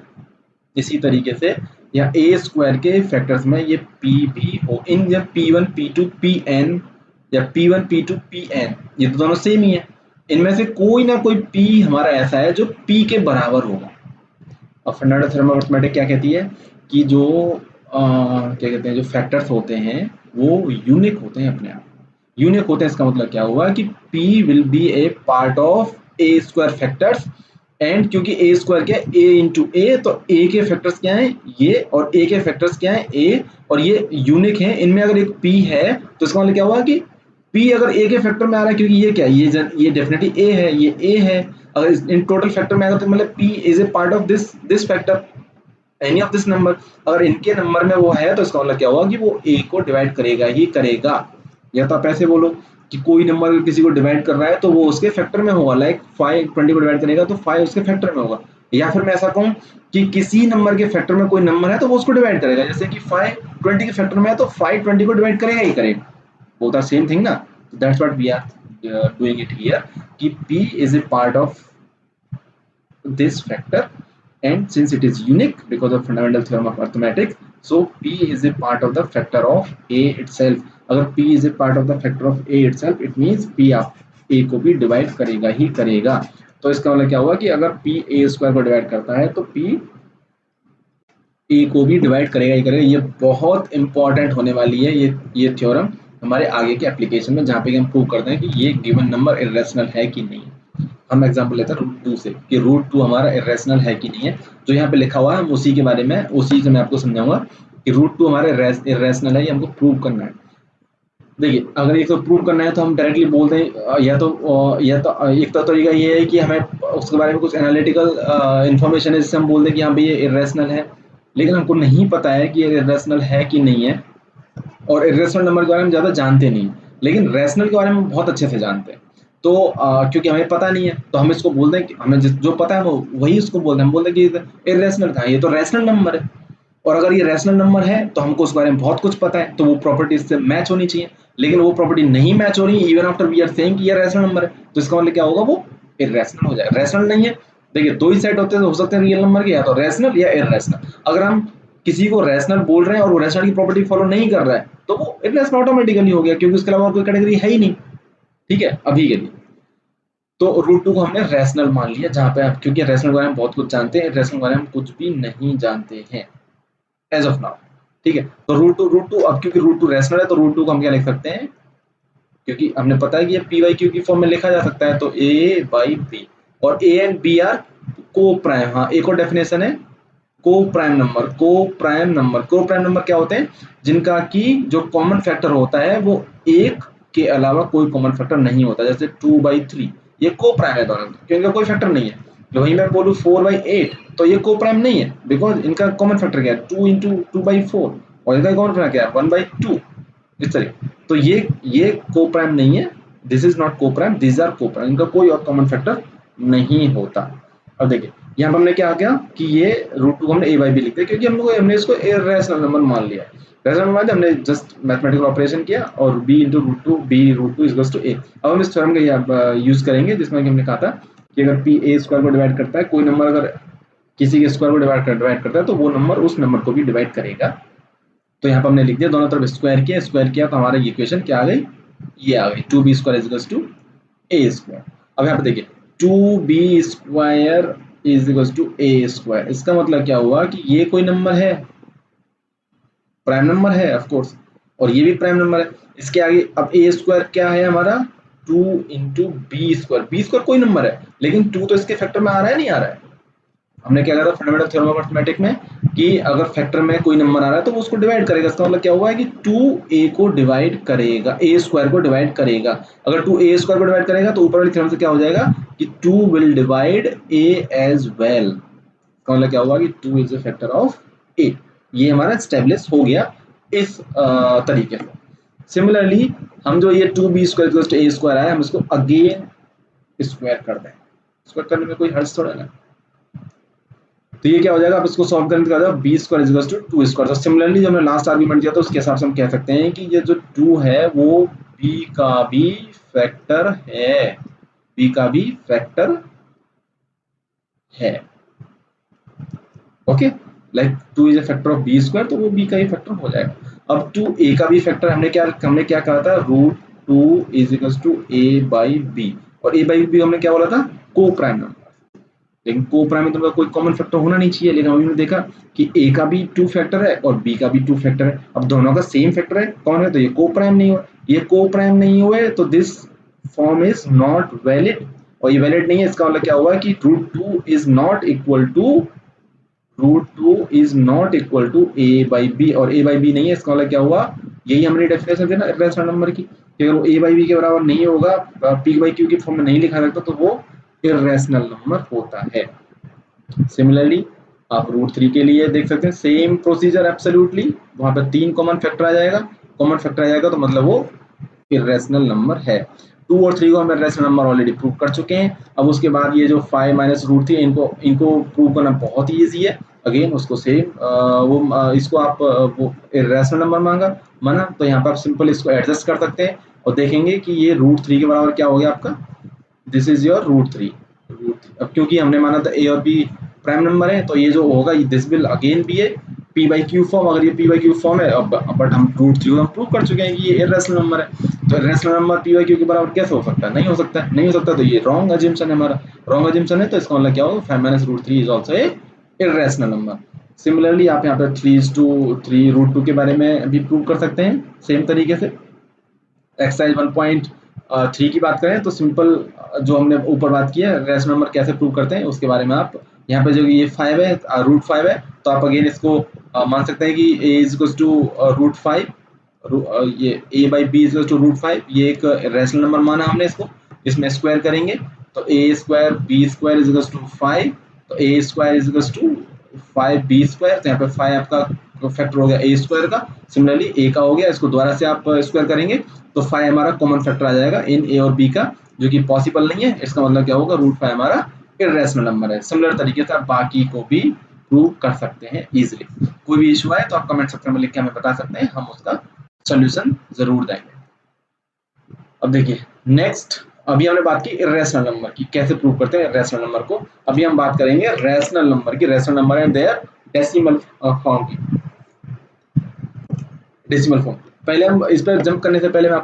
इसी तरीके से या ए स्क्वायर के फैक्टर्स में ये पी भी हो, इन जब P1 P2 Pn या P1 P2 Pn, ये तो दोनों सेम ही है, इनमें से कोई ना कोई P हमारा ऐसा है जो P के बराबर होगा। और फंडामेंटल थ्योरम ऑफ अरिथमेटिक क्या कहती है कि जो क्या कहते हैं, जो फैक्टर्स होते हैं वो यूनिक होते हैं अपने आप, यूनिक होते हैं। इसका मतलब क्या हुआ कि P will be A part of A square factors, and क्योंकि ए स्क्वायर क्या है, ए इंटू ए, तो ए के फैक्टर्स क्या हैं ये, और ए के फैक्टर्स क्या हैं ए, और ये यूनिक हैं। इनमें अगर एक P है तो इसका मतलब क्या हुआ कि P अगर ए के फैक्टर में आ रहा है, क्योंकि ये क्या है, ये डेफिनेटली ए है, ये ए है, अगर इन टोटल फैक्टर में आएगा तो मतलब P is a part of this factor, any of this number. अगर इनके नंबर में वो है तो इसका मतलब क्या होगा कि वो ए को डिवाइड करेगा ही करेगा। या तो आप ऐसे बोलो कि कोई नंबर किसी को डिवाइड कर रहा है तो वो उसके फैक्टर में होगा, लाइक 5 20 को डिवाइड करेगा तो 5 उसके फैक्टर में होगा। या फिर मैं ऐसा कहूँ कि किसी नंबर के फैक्टर में कोई नंबर है तो वो उसको डिवाइड करेगा, जैसे कि 5 20 के फैक्टर में है तो 5 20 को डिवाइड करेगा ही करेगा, बोथ आर सेम थिंग ना। That's what we are doing it here कि P is a part of this factor, and since it is unique because of fundamental theorem of arithmetic, so P is a part of the factor of A itself. अगर P is a part of the factor of A itself, it means P आप A को भी divide करेगा ही करेगा। तो इसका मतलब क्या हुआ कि अगर P A स्क्वायर को डिवाइड करता है तो P ए को भी डिवाइड करेगा ही करेगा। ये बहुत इंपॉर्टेंट होने वाली है ये थ्योरम हमारे आगे के एप्लीकेशन में, जहाँ पे हम प्रूव करते हैं कि ये गिवन नंबर इरेशनल है कि नहीं। हम एग्जांपल लेते हैं रूट 2 से कि रूट 2 हमारा इरेशनल है कि नहीं है, जो यहाँ पे लिखा हुआ है हम उसी के बारे में, उसी से मैं आपको समझाऊंगा कि रूट 2 हमारा इरेशनल है, ये हमको प्रूव करना है। देखिए अगर इसको प्रूव करना है तो हम डायरेक्टली बोल दें, या तो एक तो तरीका ये है कि हमें उसके बारे में कुछ एनालिटिकल इन्फॉर्मेशन है जिससे हम बोल दें कि हाँ भाई ये इरेशनल है, लेकिन हमको नहीं पता है कि ये इरेशनल है कि नहीं है, और इरेशनल नंबर के बारे में ज़्यादा जानते नहीं, लेकिन रैशनल के बारे में बहुत अच्छे से जानते हैं। तो क्योंकि हमें पता नहीं है तो हम इसको बोल दें कि हमें जो पता है वो वही उसको बोलते हैं, हम बोलते हैं कि इरेशनल था, ये तो रैशनल नंबर है। और अगर ये रैशनल नंबर है तो हमको उस बारे में बहुत कुछ पता है, तो वो प्रॉपर्टी इससे मैच होनी चाहिए। लेकिन वो प्रॉपर्टी नहीं मैच हो रही, even after we are saying कि ये रैशनल नंबर है, तो इसका मतलब क्या होगा, वो इरेशनल हो जाएगा। रैशनल नहीं है, देखिए दो ही सेट होते हैं, तो हो सकते हैं रियल नंबर के, या तो रैशनल या इरेशनल। अगर हम किसी को रैशनल बोल रहे हैं और वो रैशनल की प्रॉपर्टी फॉलो नहीं कर रहा है तो वो इरेशनल ऑटोमेटिकली हो गया, क्योंकि उसके अलावा कोई कैटेगरी है ही नहीं। ठीक है, अभी के लिए तो रूट टू को हमने रैशनल मान लिया, जहां पे आप, क्योंकि रैशनल के बारे में बहुत कुछ जानते हैं, रैशनल के बारे में कुछ भी नहीं जानते हैं एज ऑफ नाउ। ठीक है, तो रूट टू अब क्योंकि रूट टू रैशनल है तो रूट टू को हम क्या लिख सकते हैं, क्योंकि हमने पता है कि ये पी वाई क्यू की फॉर्म में लिखा जा सकता है, तो ए बाई बी, और ए एंड बी आर को प्राइम। हाँ, एक और डेफिनेशन है को प्राइम नंबर। को प्राइम नंबर क्या होते हैं, जिनका की जो कॉमन फैक्टर होता है वो एक के अलावा कोई कॉमन फैक्टर नहीं होता। जैसे 2/3 ये को प्राइम है दोनों, क्योंकि इनका कोई फैक्टर नहीं है। जो वही मैं बोलूँ 4/8 तो ये को प्राइम नहीं है, बिकॉज इनका कॉमन फैक्टर क्या है, 2 × 2/4, और इनका कॉमन फैक्टर क्या है, 1/2, इस तरह। तो ये को प्राइम नहीं है, दिस इज नॉट को प्राइम, दिस आर को प्राइम, इनका कोई और कॉमन फैक्टर नहीं होता। अब देखिए यहाँ पर हमने क्या किया कि ये रूट टू को हमने ए बाई बी लिख दिया, क्योंकि हमने इसको रैशनल नंबर मान लिया है। रैशनल नंबर हमने जस्ट मैथमेटिकल ऑपरेशन किया, और B into root two, B root two is two A. अब हम इस थ्योरम का यूज करेंगे, जिसमें कि हमने कहा था कि अगर पी ए स्क्वायर को डिवाइड करता है, कोई नंबर अगर किसी के स्क्वायर को डिवाइड करता है, तो वो नंबर उस नंबर को भी डिवाइड करेगा। तो यहाँ पर हमने लिख दिया, दोनों तरफ स्क्वायर किया तो हमारा इक्वेशन क्या आ गई, ये आ गई 2b² = a²। अब यहाँ पे देखिए 2b² = इसका मतलब क्या हुआ कि ये कोई नंबर है, प्राइम नंबर है ऑफ कोर्स, और ये भी प्राइम नंबर है। इसके आगे अब a² क्या है हमारा, 2 × b²। कोई नंबर है, लेकिन 2 तो इसके फैक्टर में आ रहा है, नहीं आ रहा है। हमने क्या कहा था फंडामेंटल थ्योरम ऑफ अरिथमेटिक में कि अगर फैक्टर में कोई नंबर आ रहा है तो वो उसको डिवाइड करेगा। इसका मतलब क्या हुआ है कि 2a को डिवाइड करेगा, a² को डिवाइड करेगा। अगर 2a² को डिवाइड करेगा तो ऊपर वाली थ्योरम से क्या हो जाएगा कि 2 will divide a as well. इसका मतलब क्या हुआ कि 2 is a factor of a। ये हमारा एस्टेब्लिश हो गया इस तरीके से। सिमिलरली हम जो ये 2b² आया, हम इसको अगेन स्क्वायर कर दें। स्क्वायर करने में कोई हर्ज थोड़ा ना। तो ये क्या हो जाएगा, आप इसको सॉल्व करेंगे तो b²= 2²। तो सिमिलरली जो हमने लास्ट आर्गुमेंट दिया था उसके हिसाब से हम कह सकते हैं कि ये जो 2 है वो b का भी फैक्टर है, b का भी फैक्टर है। Okay, like 2 is a factor of b², तो वो b का ही फैक्टर हो जाएगा। अब 2a का भी फैक्टर हमने क्या कहा था, √2 = a/b, और a/b हमने क्या बोला था, को प्राइम नंबर। लेकिन को प्राइम में तो कोई कॉमन फैक्टर होना नहीं चाहिए, लेकिन अभी हमने देखा कि ए का भी 2 फैक्टर है और बी का भी 2 फैक्टर है। अब दोनों का सेम फैक्टर है, कौन है, तो ये को प्राइम नहीं हुआ। ये को प्राइम नहीं हुए तो this form is not valid, और ये वैलिड नहीं है। इसका मतलब क्या हुआ कि √2 a/b, और a/b नहीं है। इसका मतलब क्या हुआ, यही हमने डेफिनेशन दी ना रैशनल नंबर की, कि अगर वो a/b के बराबर नहीं होगा, p/q की फॉर्म में नहीं लिखा सकता, तो वो इर्रेशनल नंबर होता है। सिमिलरली आप √3 के लिए देख सकते हैं, सेम प्रोसीजर एब्सोल्युटली। वहां पर 3 कॉमन फैक्टर आ जाएगा, तो मतलब वो इरेशनल नंबर है। 2 और 3 को हम इरेशनल नंबर ऑलरेडी प्रूव कर चुके हैं। अब उसके बाद ये जो 5 माइनस √3 इनको प्रूव करना बहुत ही ईजी है। अगेन उसको सेम इसको आप वो इरेशनल नंबर माना, तो यहाँ पर आप सिंपल इसको एडजस्ट कर सकते हैं और देखेंगे कि ये √3 के बराबर क्या हो गया आपका, दिस इज योर √3। अब क्योंकि हमने माना था ए और बी प्राइम नंबर है, तो ये जो होगा this will again be a p/q form. अगर ये p/q फॉर्म है, अब बट हम √3 को हम प्रूव कर चुके हैं कि ये इरेशनल नंबर है, तो इरेशनल नंबर p/q के बराबर कैसे हो सकता है, नहीं हो सकता। तो ये रॉन्ग अजम्पशन है, हमारा रॉन्ग अजम्पशन है। तो इसका मतलब क्या होगा, 5 minus √3 is also a irrational number. Similarly आप यहाँ पे 3:3 √2 के बारे में भी प्रूव कर सकते हैं सेम तरीके से। एक्सरसाइज 1.3 की बात करें तो सिंपल जो हमने ऊपर बात की है रैशनल नंबर कैसे प्रूव करते हैं उसके बारे में, आप यहाँ पे जो ये 5 है √5 है, तो आप अगेन इसको मान सकते हैं कि a = √5, ये a/b = √5, ये एक रैशनल नंबर माना हमने इसको। इसमें स्क्वायर करेंगे तो a² b² = 5, तो a² = 5b², तो यहाँ पे 5 आपका फैक्टर हो गया ए स्क्वायर का, सिमिलरली ए का हो गया, इसको दोबारा से आप स्क्वायर करेंगे तो 5 हमारा कॉमन फैक्टर आ जाएगा इन ए और बी का, जो कि पॉसिबल नहीं है। इसका मतलब क्या होगा, √5 हमारा इर्रेशनल नंबर है। सिमिलर तरीके से आप बाकी को भी प्रूव कर सकते हैं इजीली। कोई भी इशू आए तो आप कमेंट सेक्शन में लिख के हमें बता सकते हैं, हम उसका सोल्यूशन जरूर देंगे। अब देखिए नेक्स्ट, अभी हमने बात की इर्रेशनल नंबर की, कैसे प्रूव करते हैं इर्रेशनल नंबर को। अभी हम बात करेंगे रैशनल नंबर की, rational number and their decimal form की, डेसिमल फॉर्म। पहले हम इस पर जंप करने से पहले मैं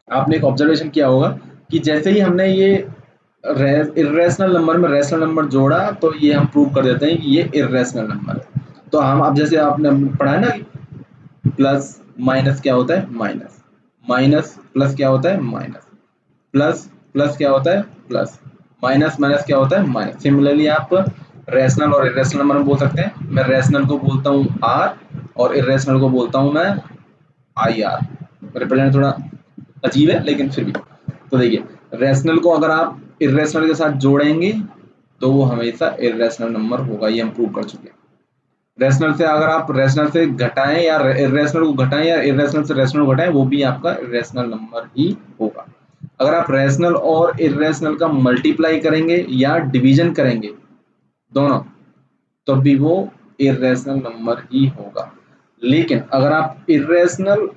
आपने एक ऑब्जर्वेशन किया होगा कि जैसे ही हमने ये इर्रेशनल नंबर में रैशनल नंबर जोड़ा तो ये हम प्रूव कर देते हैं कि ये इर्रेशनल नंबर है। तो हम अब जैसे आपने पढ़ा है ना, प्लस माइनस क्या होता है, माइनस, माइनस प्लस क्या होता है, माइनस, प्लस प्लस क्या होता है, प्लस, माइनस माइनस क्या होता है, माइनस। सिमिलरली आप रैशनल और इरेशनल नंबर बोल सकते हैं। मैं रैशनल को बोलता हूँ आर और इरेशनल को बोलता हूँ मैं आई आर। रिप्रेजेंट थोड़ा अजीब है लेकिन फिर भी। तो देखिए रैशनल को अगर आप इरेशनल के साथ जोड़ेंगे तो वो हमेशा इरेशनल नंबर होगा, ये हम प्रूव कर चुके हैं। रैशनल से अगर आप रैशनल से घटाएं या इरेशनल को घटाएं या इरेशनल से रैशनल को घटाएं, वो भी आपका इरेशनल नंबर ही होगा। अगर आप रैशनल और इरेशनल का मल्टीप्लाई करेंगे या डिवीजन करेंगे दोनों, तो भी वो इरेशनल नंबर ही होगा। लेकिन अगर आप इरेशनल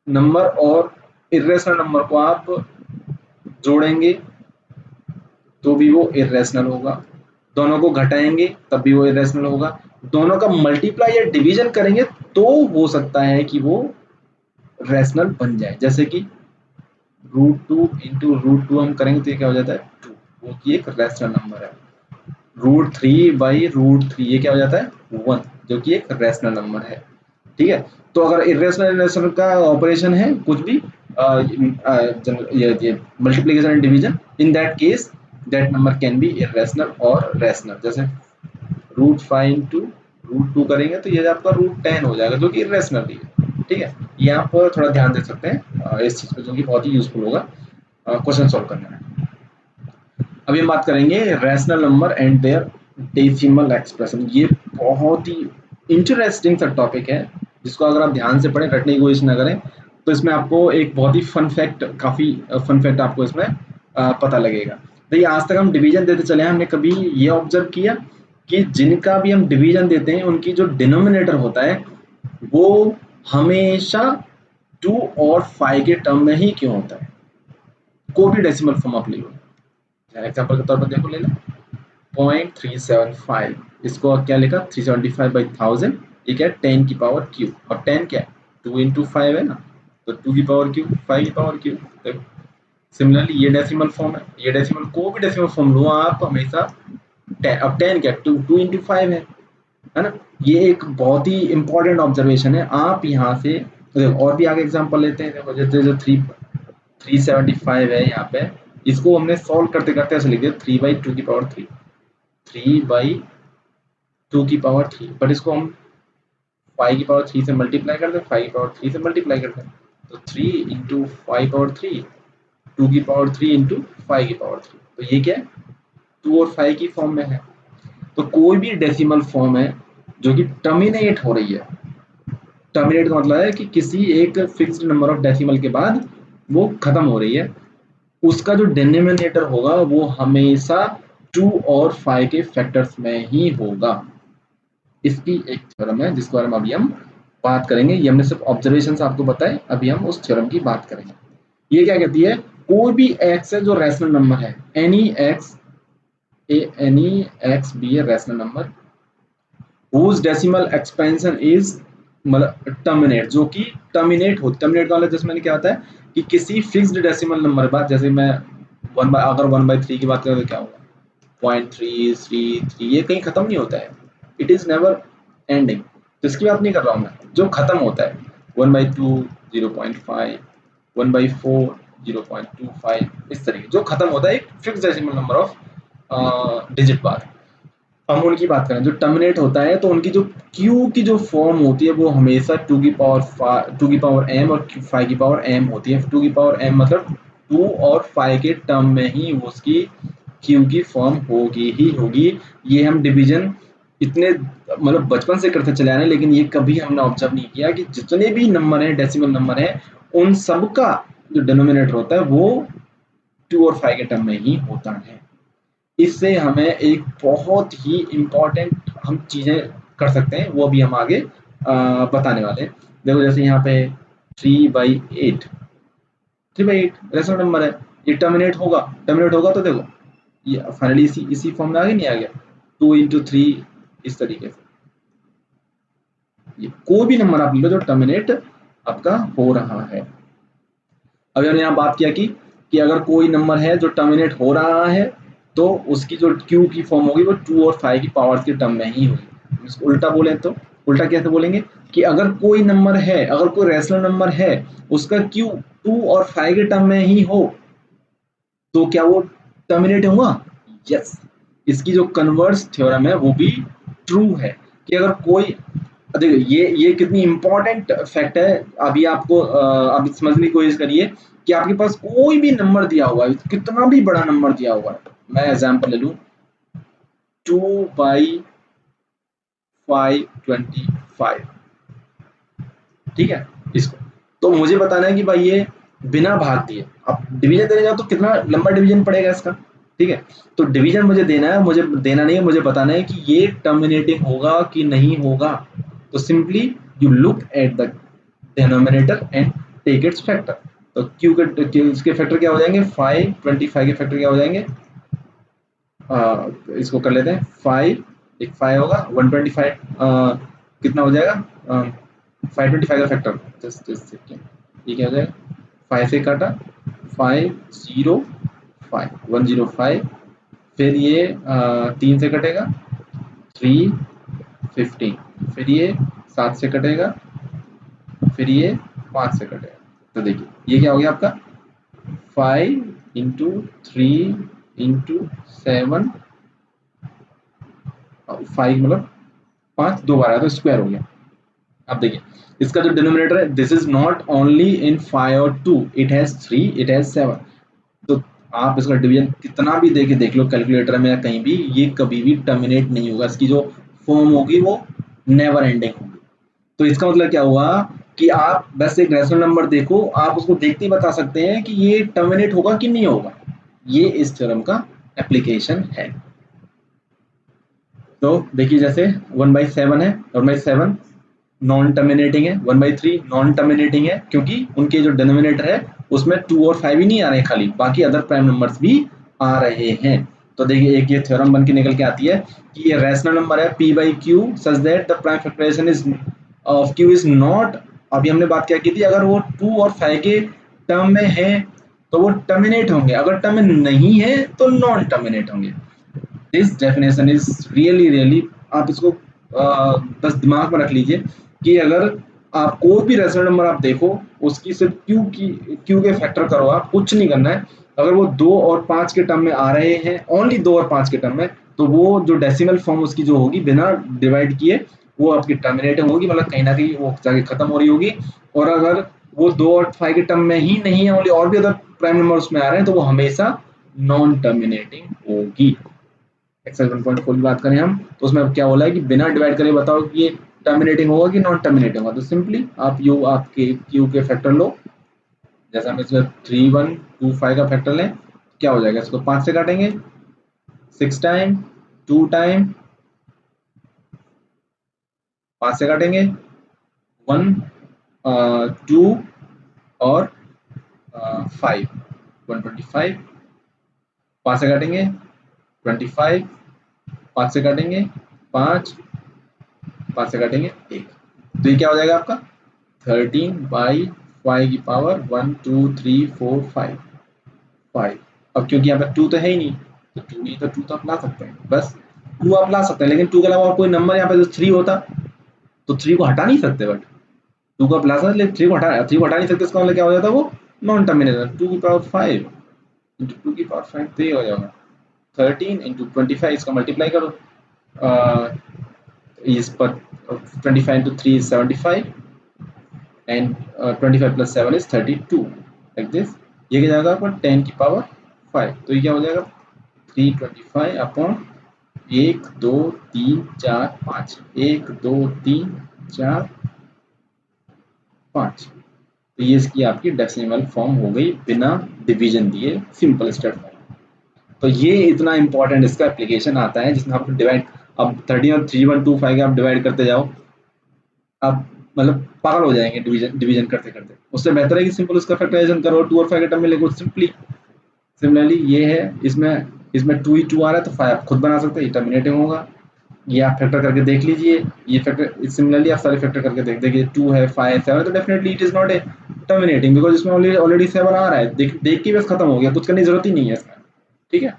नंबर और इरेशनल नंबर को आप जोड़ेंगे तो भी वो इरेशनल होगा, दोनों को घटाएंगे तब भी वो इरेशनल होगा, दोनों का मल्टीप्लाई या डिवीजन करेंगे तो हो सकता है कि वो रैशनल बन जाए। जैसे कि √2 इंटू √2 हम करेंगे तो ये क्या हो जाता है, 2, वो की एक रैशनल नंबर है। √3/√3 ये क्या हो जाता है, 1, जो कि एक रैशनल नंबर है। ठीक है, तो अगर इरेशनल का ऑपरेशन है कुछ भी ये multiplication and division, in that case that number can be irrational और रैशनल। जैसे √5 इंटू √2 करेंगे तो ये आपका √10 हो जाएगा, जो कि इरेशनल ही है। ठीक है, ये आप थोड़ा ध्यान दे सकते हैं इस चीज पे, जो कि बहुत ही यूजफुल होगा क्वेश्चन सॉल्व करने में। अभी हम बात करेंगे rational number and their decimal expression. ये बहुत ही इंटरेस्टिंग सा टॉपिक है, जिसको अगर आप ध्यान से पढ़ें, रटने की कोशिश ना करें, तो इसमें आपको एक बहुत ही फन फैक्ट, काफी फन फैक्ट आपको इसमें पता लगेगा। देखिए आज तक हम डिवीजन देते चले हैं, हमने कभी ये ऑब्जर्व किया कि जिनका भी हम डिवीजन देते हैं उनकी जो डिनोमिनेटर होता है वो हमेशा 2 और 5 के टर्म में ही क्यों होता है। कोई भी डेसिमल फॉर्म आप ले लो, एग्जाम्पल के तौर पर देखो, ले लो 0.375, इसको क्या लिखा, 375/1000, ये क्या है, 10 की पावर क्यू, और 10 क्या है, 2 इंटू 5 है ना, तो 2 की पावर क्यू, 5 की पावर क्यू। तो सिमिलरली ये डेसिमल फॉर्म है, ये डेसिमल को भी डेसिमल फॉर्म लो आप हमेशा, अब 10 क्या, 2 इंटू 5 है ना। ये एक बहुत ही इंपॉर्टेंट ऑब्जर्वेशन है। आप यहाँ से और भी आगे एग्जाम्पल लेते हैं, देखो जैसे जो 375 है यहाँ पे, इसको हमने सॉल्व करते करते ऐसे लिख दिया 3/2 की पावर 3, 3/2 की पावर 3, बट इसको हम 5 की पावर 3 से मल्टीप्लाई करते हैं, 5 की पावर 3 से मल्टीप्लाई करते हैं, तो 3 इंटू 5 पावर 3, 2 की पावर 3 इंटू 5 की पावर 3, तो ये क्या है, 2 और 5 की फॉर्म में है। तो कोई भी डेसिमल फॉर्म है जो कि टर्मिनेट हो रही है, टर्मिनेट का मतलब है कि किसी एक फिक्स्ड नंबर ऑफ डेसिमल के बाद वो खत्म हो रही है, उसका जो डिनोमिनेटर होगा वो हमेशा 2 और 5 के फैक्टर्स में ही होगा। इसकी एक थ्योरम है जिसके बारे में अभी हम बात करेंगे। ये हमने सिर्फ ऑब्जर्वेशन आपको बताए, अभी हम उस थ्योरम की बात करेंगे। ये क्या कहती है, कोई भी एक्स है जो रैशनल नंबर है, any x be a rational number whose decimal expansion is मतलब टर्मिनेट, जो कि टर्मिनेट हो, टर्मिनेट का मतलब जैसे मैंने क्या होता है कि किसी फिक्स्ड डेसिमल नंबर बाद, जैसे मैं अगर 1/3 की बात करें तो क्या होगा, 0.333, ये कहीं खत्म नहीं होता है, इट इज नेवर एंडिंग। तो इसकी बात नहीं कर रहा हूँ मैं, जो खत्म होता है 1/2 0.5, 1/4 0.25, इस तरीके जो खत्म होता है एक fix decimal number of digit बाद। हम उनकी बात करें जो टर्मिनेट होता है, तो उनकी जो क्यू की जो फॉर्म होती है वो हमेशा 2 की पावर m और 5 की पावर m होती है। 2 की पावर m मतलब 2 और 5 के टर्म में ही उसकी क्यू की फॉर्म होगी ही होगी। ये हम डिवीजन इतने मतलब बचपन से करते चले आ रहे हैं, लेकिन ये कभी हमने ऑब्जर्व नहीं किया कि जितने भी नंबर हैं, डेसिमल नंबर हैं, उन सबका जो डिनोमिनेटर होता है वो 2 और 5 के टर्म में ही होता है। इससे हमें एक बहुत ही इम्पोर्टेंट हम चीज़ें कर सकते हैं, वो भी हम आगे बताने वाले हैं। देखो जैसे यहाँ पे 3/8 रेशनल नंबर है, ये टर्मिनेट होगा तो देखो ये फाइनली इसी फॉर्म में आगे नहीं आ गया, 2 × 3 इस तरीके से। ये कोई भी नंबर आप ले लो जो टर्मिनेट आपका हो रहा है। अभी हमने यहाँ बात किया कि अगर कोई नंबर है जो टर्मिनेट हो रहा है तो उसकी जो क्यू की फॉर्म होगी वो 2 और 5 की पावर्स के टर्म में ही होगी। इसको उल्टा बोले तो उल्टा कैसे बोलेंगे कि अगर कोई नंबर है, अगर कोई रैशनल नंबर है, उसका क्यू 2 और 5 के टर्म में ही हो तो क्या वो टर्मिनेट होगा? यस। इसकी जो कन्वर्स थ्योरम है वो भी ट्रू है कि अगर कोई, देखो ये कितनी इंपॉर्टेंट फैक्ट है। अभी आपको अभी समझने की कोशिश करिए कि आपके पास कोई भी नंबर दिया हुआ है, कितना भी बड़ा नंबर दिया हुआ है, मैं एग्जांपल ले लूं 2/525, ठीक है इसको, तो मुझे बताना है कि भाई ये बिना भाग दिए, अब डिवीजन देने जाओ तो कितना लंबा डिवीजन पड़ेगा इसका, ठीक है। तो डिवीजन मुझे देना है, मुझे देना नहीं है, मुझे बताना है कि ये टर्मिनेटिंग होगा कि नहीं होगा। तो simply you look at the denominator and take its factor. तो क्यू के इसके फैक्टर क्या हो जाएंगे, 525 के फैक्टर क्या हो जाएंगे, इसको कर लेते हैं 5, एक 5 होगा 125, कितना हो जाएगा 525 का फैक्टर, जस्ट सेकेंड, ये क्या हो जाएगा 5 से काटा 505 105, फिर ये 3 से कटेगा 315, फिर ये 7 से कटेगा, फिर ये 5 से कटेगा। तो देखिए ये क्या हो गया आपका 5 × 3 × 7, 5 मतलब 5 दो बार आया तो स्क्वायर हो गया। अब देखिए इसका जो डिनोमिनेटर है, this is not only in 5 और 2, इट हैज 3, इट हैज 7। तो आप इसका डिवीजन कितना भी देके देख लो कैलकुलेटर में या कहीं भी, ये कभी भी टर्मिनेट नहीं होगा, इसकी जो फॉर्म होगी वो नेवर एंडिंग होगी। तो इसका मतलब क्या हुआ कि आप बस एक रैशनल नंबर देखो, आप उसको देखते ही बता सकते हैं कि ये टर्मिनेट होगा कि नहीं होगा। ये इस थ्योरम का एप्लीकेशन है। तो देखिए जैसे 1/7 है, 1/7 नॉन टर्मिनेटिंग है, 1/3 नॉन टर्मिनेटिंग है, क्योंकि उनके जो डिनोमिनेटर है उसमें 2 और 5 ही नहीं आ रहे हैं, खाली बाकी अदर प्राइम नंबर्स भी आ रहे हैं। तो देखिए एक ये थ्योरम बन के निकल के आती है कि ये रैशनल नंबर है p/q such that the prime factorization is of q is not, अभी हमने बात क्या की थी, अगर वो 2 और 5 के टर्म में है तो वो टर्मिनेट होंगे, अगर टर्म में नहीं है तो नॉन टर्मिनेट होंगे। दिस डेफिनेशन इज रियली आप इसको बस दिमाग में रख लीजिए कि अगर आप कोई भी रेशनल नंबर आप देखो, उसकी सिर्फ क्यू के फैक्टर करो, आप कुछ नहीं करना है। अगर वो 2 और 5 के टर्म में आ रहे हैं, ओनली 2 और 5 के टर्म में, तो वो जो डेसिमल फॉर्म उसकी जो होगी बिना डिवाइड किए वो आपकी टर्मिनेटिंग होगी, मतलब कहीं ना कहीं वो जाके खत्म हो रही होगी। और अगर वो 2 और 5 के टर्म में ही नहीं है, ओनली और भी अदर प्राइम नंबर उसमें आ रहे हैं, तो वो हमेशा नॉन टर्मिनेटिंग होगी। एक्सरसाइज 1.4 की बात करें हम, तो उसमें क्या बोला है कि बिना डिवाइड करे बताओ कि ये टर्मिनेटिंग होगा कि नॉन टर्मिनेटिंग होगा। तो सिंपली आप यू आपके क्यू के फैक्टर लो, जैसे हम इसमें 3125 का फैक्टर लें, क्या हो जाएगा, इसको 5 से काटेंगे 6 टाइम, 2 टाइम 5 से काटेंगे 1 2 और 5 125, 5 से काटेंगे 25, 5 से काटेंगे 5, 5 से काटेंगे 1, तो ये क्या हो जाएगा आपका 13/5 की पावर 1 2 3 4 5 5। अब क्योंकि यहाँ पे 2 तो है ही नहीं, तो 2 नहीं, तो 2 तो आप ला सकते हैं, बस 2 आप ला सकते हैं, लेकिन 2 के अलावा और कोई नंबर यहाँ पे जो 3 होता तो 3 को हटा नहीं सकते, बट 2 को आप ला सकते, लेकिन 3 को हटा नहीं सकते, इसका मतलब क्या हो जाता है वो नॉन टर्मिनेटर। 2 की पावर 5 इंटू 2 की पावर 5 तो ये हो जाएगा 13 इंटू 25, इसका मल्टीप्लाई करो, इस पर 25 into 3 is 75 and 25 plus 7 is 32, like this। ये क्या जाएगा आपका 10 की पावर 5, तो ये क्या हो जाएगा 325 अपॉन 1 2 3 4 5, 1 2 3 4 5। तो ये इसकी आपकी डेसिमल फॉर्म हो गई बिना डिवीजन दिए, सिंपल स्टेप फॉर्म। तो ये इतना इंपॉर्टेंट इसका एप्लीकेशन आता है जिसमें आप डिवाइड, अब 13 और 3125 के आप डिवाइड करते जाओ, आप मतलब पागल हो जाएंगे डिवीजन डिवीजन करते करते। उससे बेहतर है कि सिंपल उसका फैक्टराइजेशन करो, 2 और 5 के टर्म में लिखो सिंपली। सिमिलरली ये है, इसमें 2 ही 2 आ रहा है तो 5 आप खुद बना सकते हैं, ये टर्मिनेटिंग होगा। ये आप फैक्टर करके देख लीजिए, ये फैक्टर सिमिलरली आप सारे फैक्टर करके देख देखिए, 2 है 5 7 तो definitely it is not a terminating, because इसमें ऑलरेडी 7 आ रहा है, देख देख के बस खत्म हो गया, कुछ करने की जरूरत ही नहीं है इसमें। ठीक है,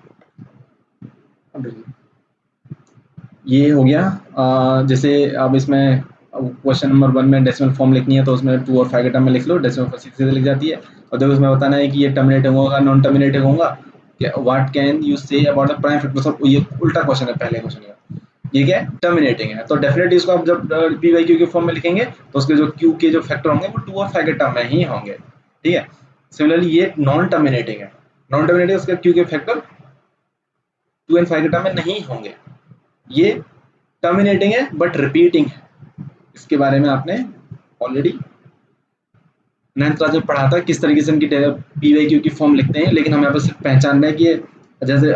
अब देखिए ये हो गया। जैसे अब इसमें क्वेश्चन नंबर 1 में डेसिमल फॉर्म लिखनी है तो उसमें 2 और 5 के टर्म में लिख लो, डेसिमल फॉर्म सीधे सीधे लिख जाती है। और देखो उसमें बताना है कि ये टर्मिनेटिंग होगा नॉन टर्मिनेटिंग होगा, what can you say about the prime factors of, ये उल्टा क्वेश्चन है पहले क्वेश्चन का। ये क्या है, टर्मिनेटिंग है, तो डेफिनेटली इसको आप जब पी वाई क्यू के फॉर्म में लिखेंगे तो उसके जो क्यू के जो फैक्टर होंगे वो 2 और 5 के टर्म में ही होंगे। ठीक है, सिमिलरली ये नॉन टर्मिनेटिंग है, नॉन टर्मिनेटिंग उसके क्यू के फैक्टर 2 एंड 5 के टर्म में नहीं होंगे। ये टर्मिनेटिंग है बट रिपीटिंग है, इसके बारे में आपने ऑलरेडी 9th क्लास में पढ़ा था किस तरीके से इनकी पी वाई क्यू की फॉर्म लिखते हैं। लेकिन हमें यहाँ पर सिर्फ पहचानना है कि जैसे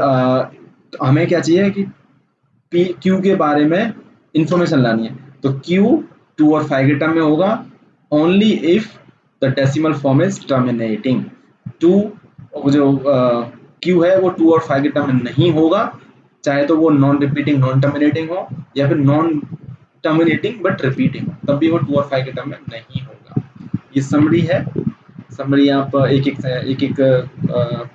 हमें क्या चाहिए कि पी क्यू के बारे में इंफॉर्मेशन लानी है। तो क्यू 2 और 5 के टर्म में होगा only if the decimal form is terminating. 2 जो क्यू है वो 2 और 5 के टर्म में नहीं होगा, चाहे तो वो नॉन रिपीटिंग नॉन टर्मिनेटिंग हो या फिर नॉन टर्मिनेटिंग बट रिपीटिंग हो, तब भी वो 2 और 5 के टर्म में नहीं होगा। ये समरी है, समरी आप एक एक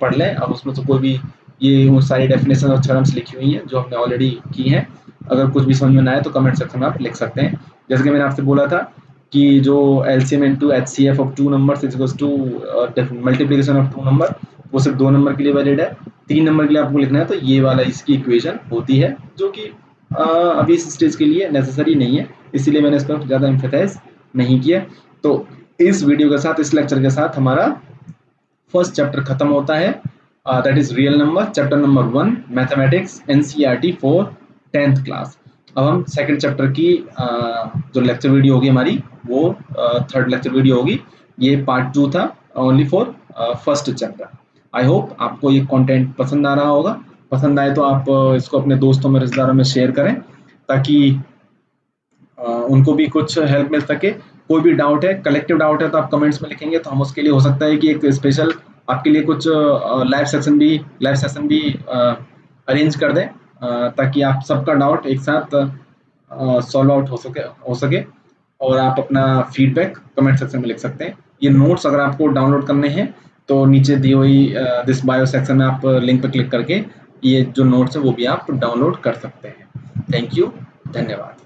पढ़ लें। अब उसमें से कोई भी ये वो सारी डेफिनेशन और थ्योरम्स लिखी हुई हैं जो हमने ऑलरेडी की हैं। अगर कुछ भी समझ में ना आए तो कमेंट सेक्शन में आप लिख सकते हैं। जैसे कि मैंने आपसे बोला था कि जो LCM into HCF of 2 numbers is equals to multiplication of 2 number, वो सिर्फ 2 नंबर के लिए वैलिड है। 3 नंबर के लिए आपको लिखना है तो ये वाला इसकी इक्वेशन होती है, जो कि अभी इस स्टेज के लिए नेसेसरी नहीं है, इसीलिए मैंने इस पर ज़्यादा एम्फेसाइज नहीं किया। तो इस वीडियो के साथ, इस लेक्चर के साथ हमारा फर्स्ट चैप्टर खत्म होता है, that is real number, chapter number 1 mathematics NCERT for 10th class. अब हम सेकंड चैप्टर की जो लेक्चर वीडियो होगी हमारी वो थर्ड लेक्चर वीडियो होगी। ये पार्ट 2 था only for first chapter. I hope आपको ये कंटेंट पसंद आ रहा होगा। पसंद आए तो आप इसको अपने दोस्तों में, रिश्तेदारों में शेयर करें ताकि उनको भी कुछ हेल्प मिल सके। कोई भी डाउट है, कलेक्टिव डाउट है तो आप कमेंट्स में लिखेंगे तो हम उसके लिए हो सकता है कि एक स्पेशल आपके लिए कुछ लाइव सेशन भी अरेंज कर दें, ताकि आप सबका डाउट एक साथ सॉल्व आउट हो सके और आप अपना फीडबैक कमेंट सेक्शन में लिख सकते हैं। ये नोट्स अगर आपको डाउनलोड करने हैं तो नीचे दी हुई दिस बायो सेक्शन में आप लिंक पर क्लिक करके ये जो नोट्स है वो भी आप डाउनलोड कर सकते हैं। थैंक यू, धन्यवाद।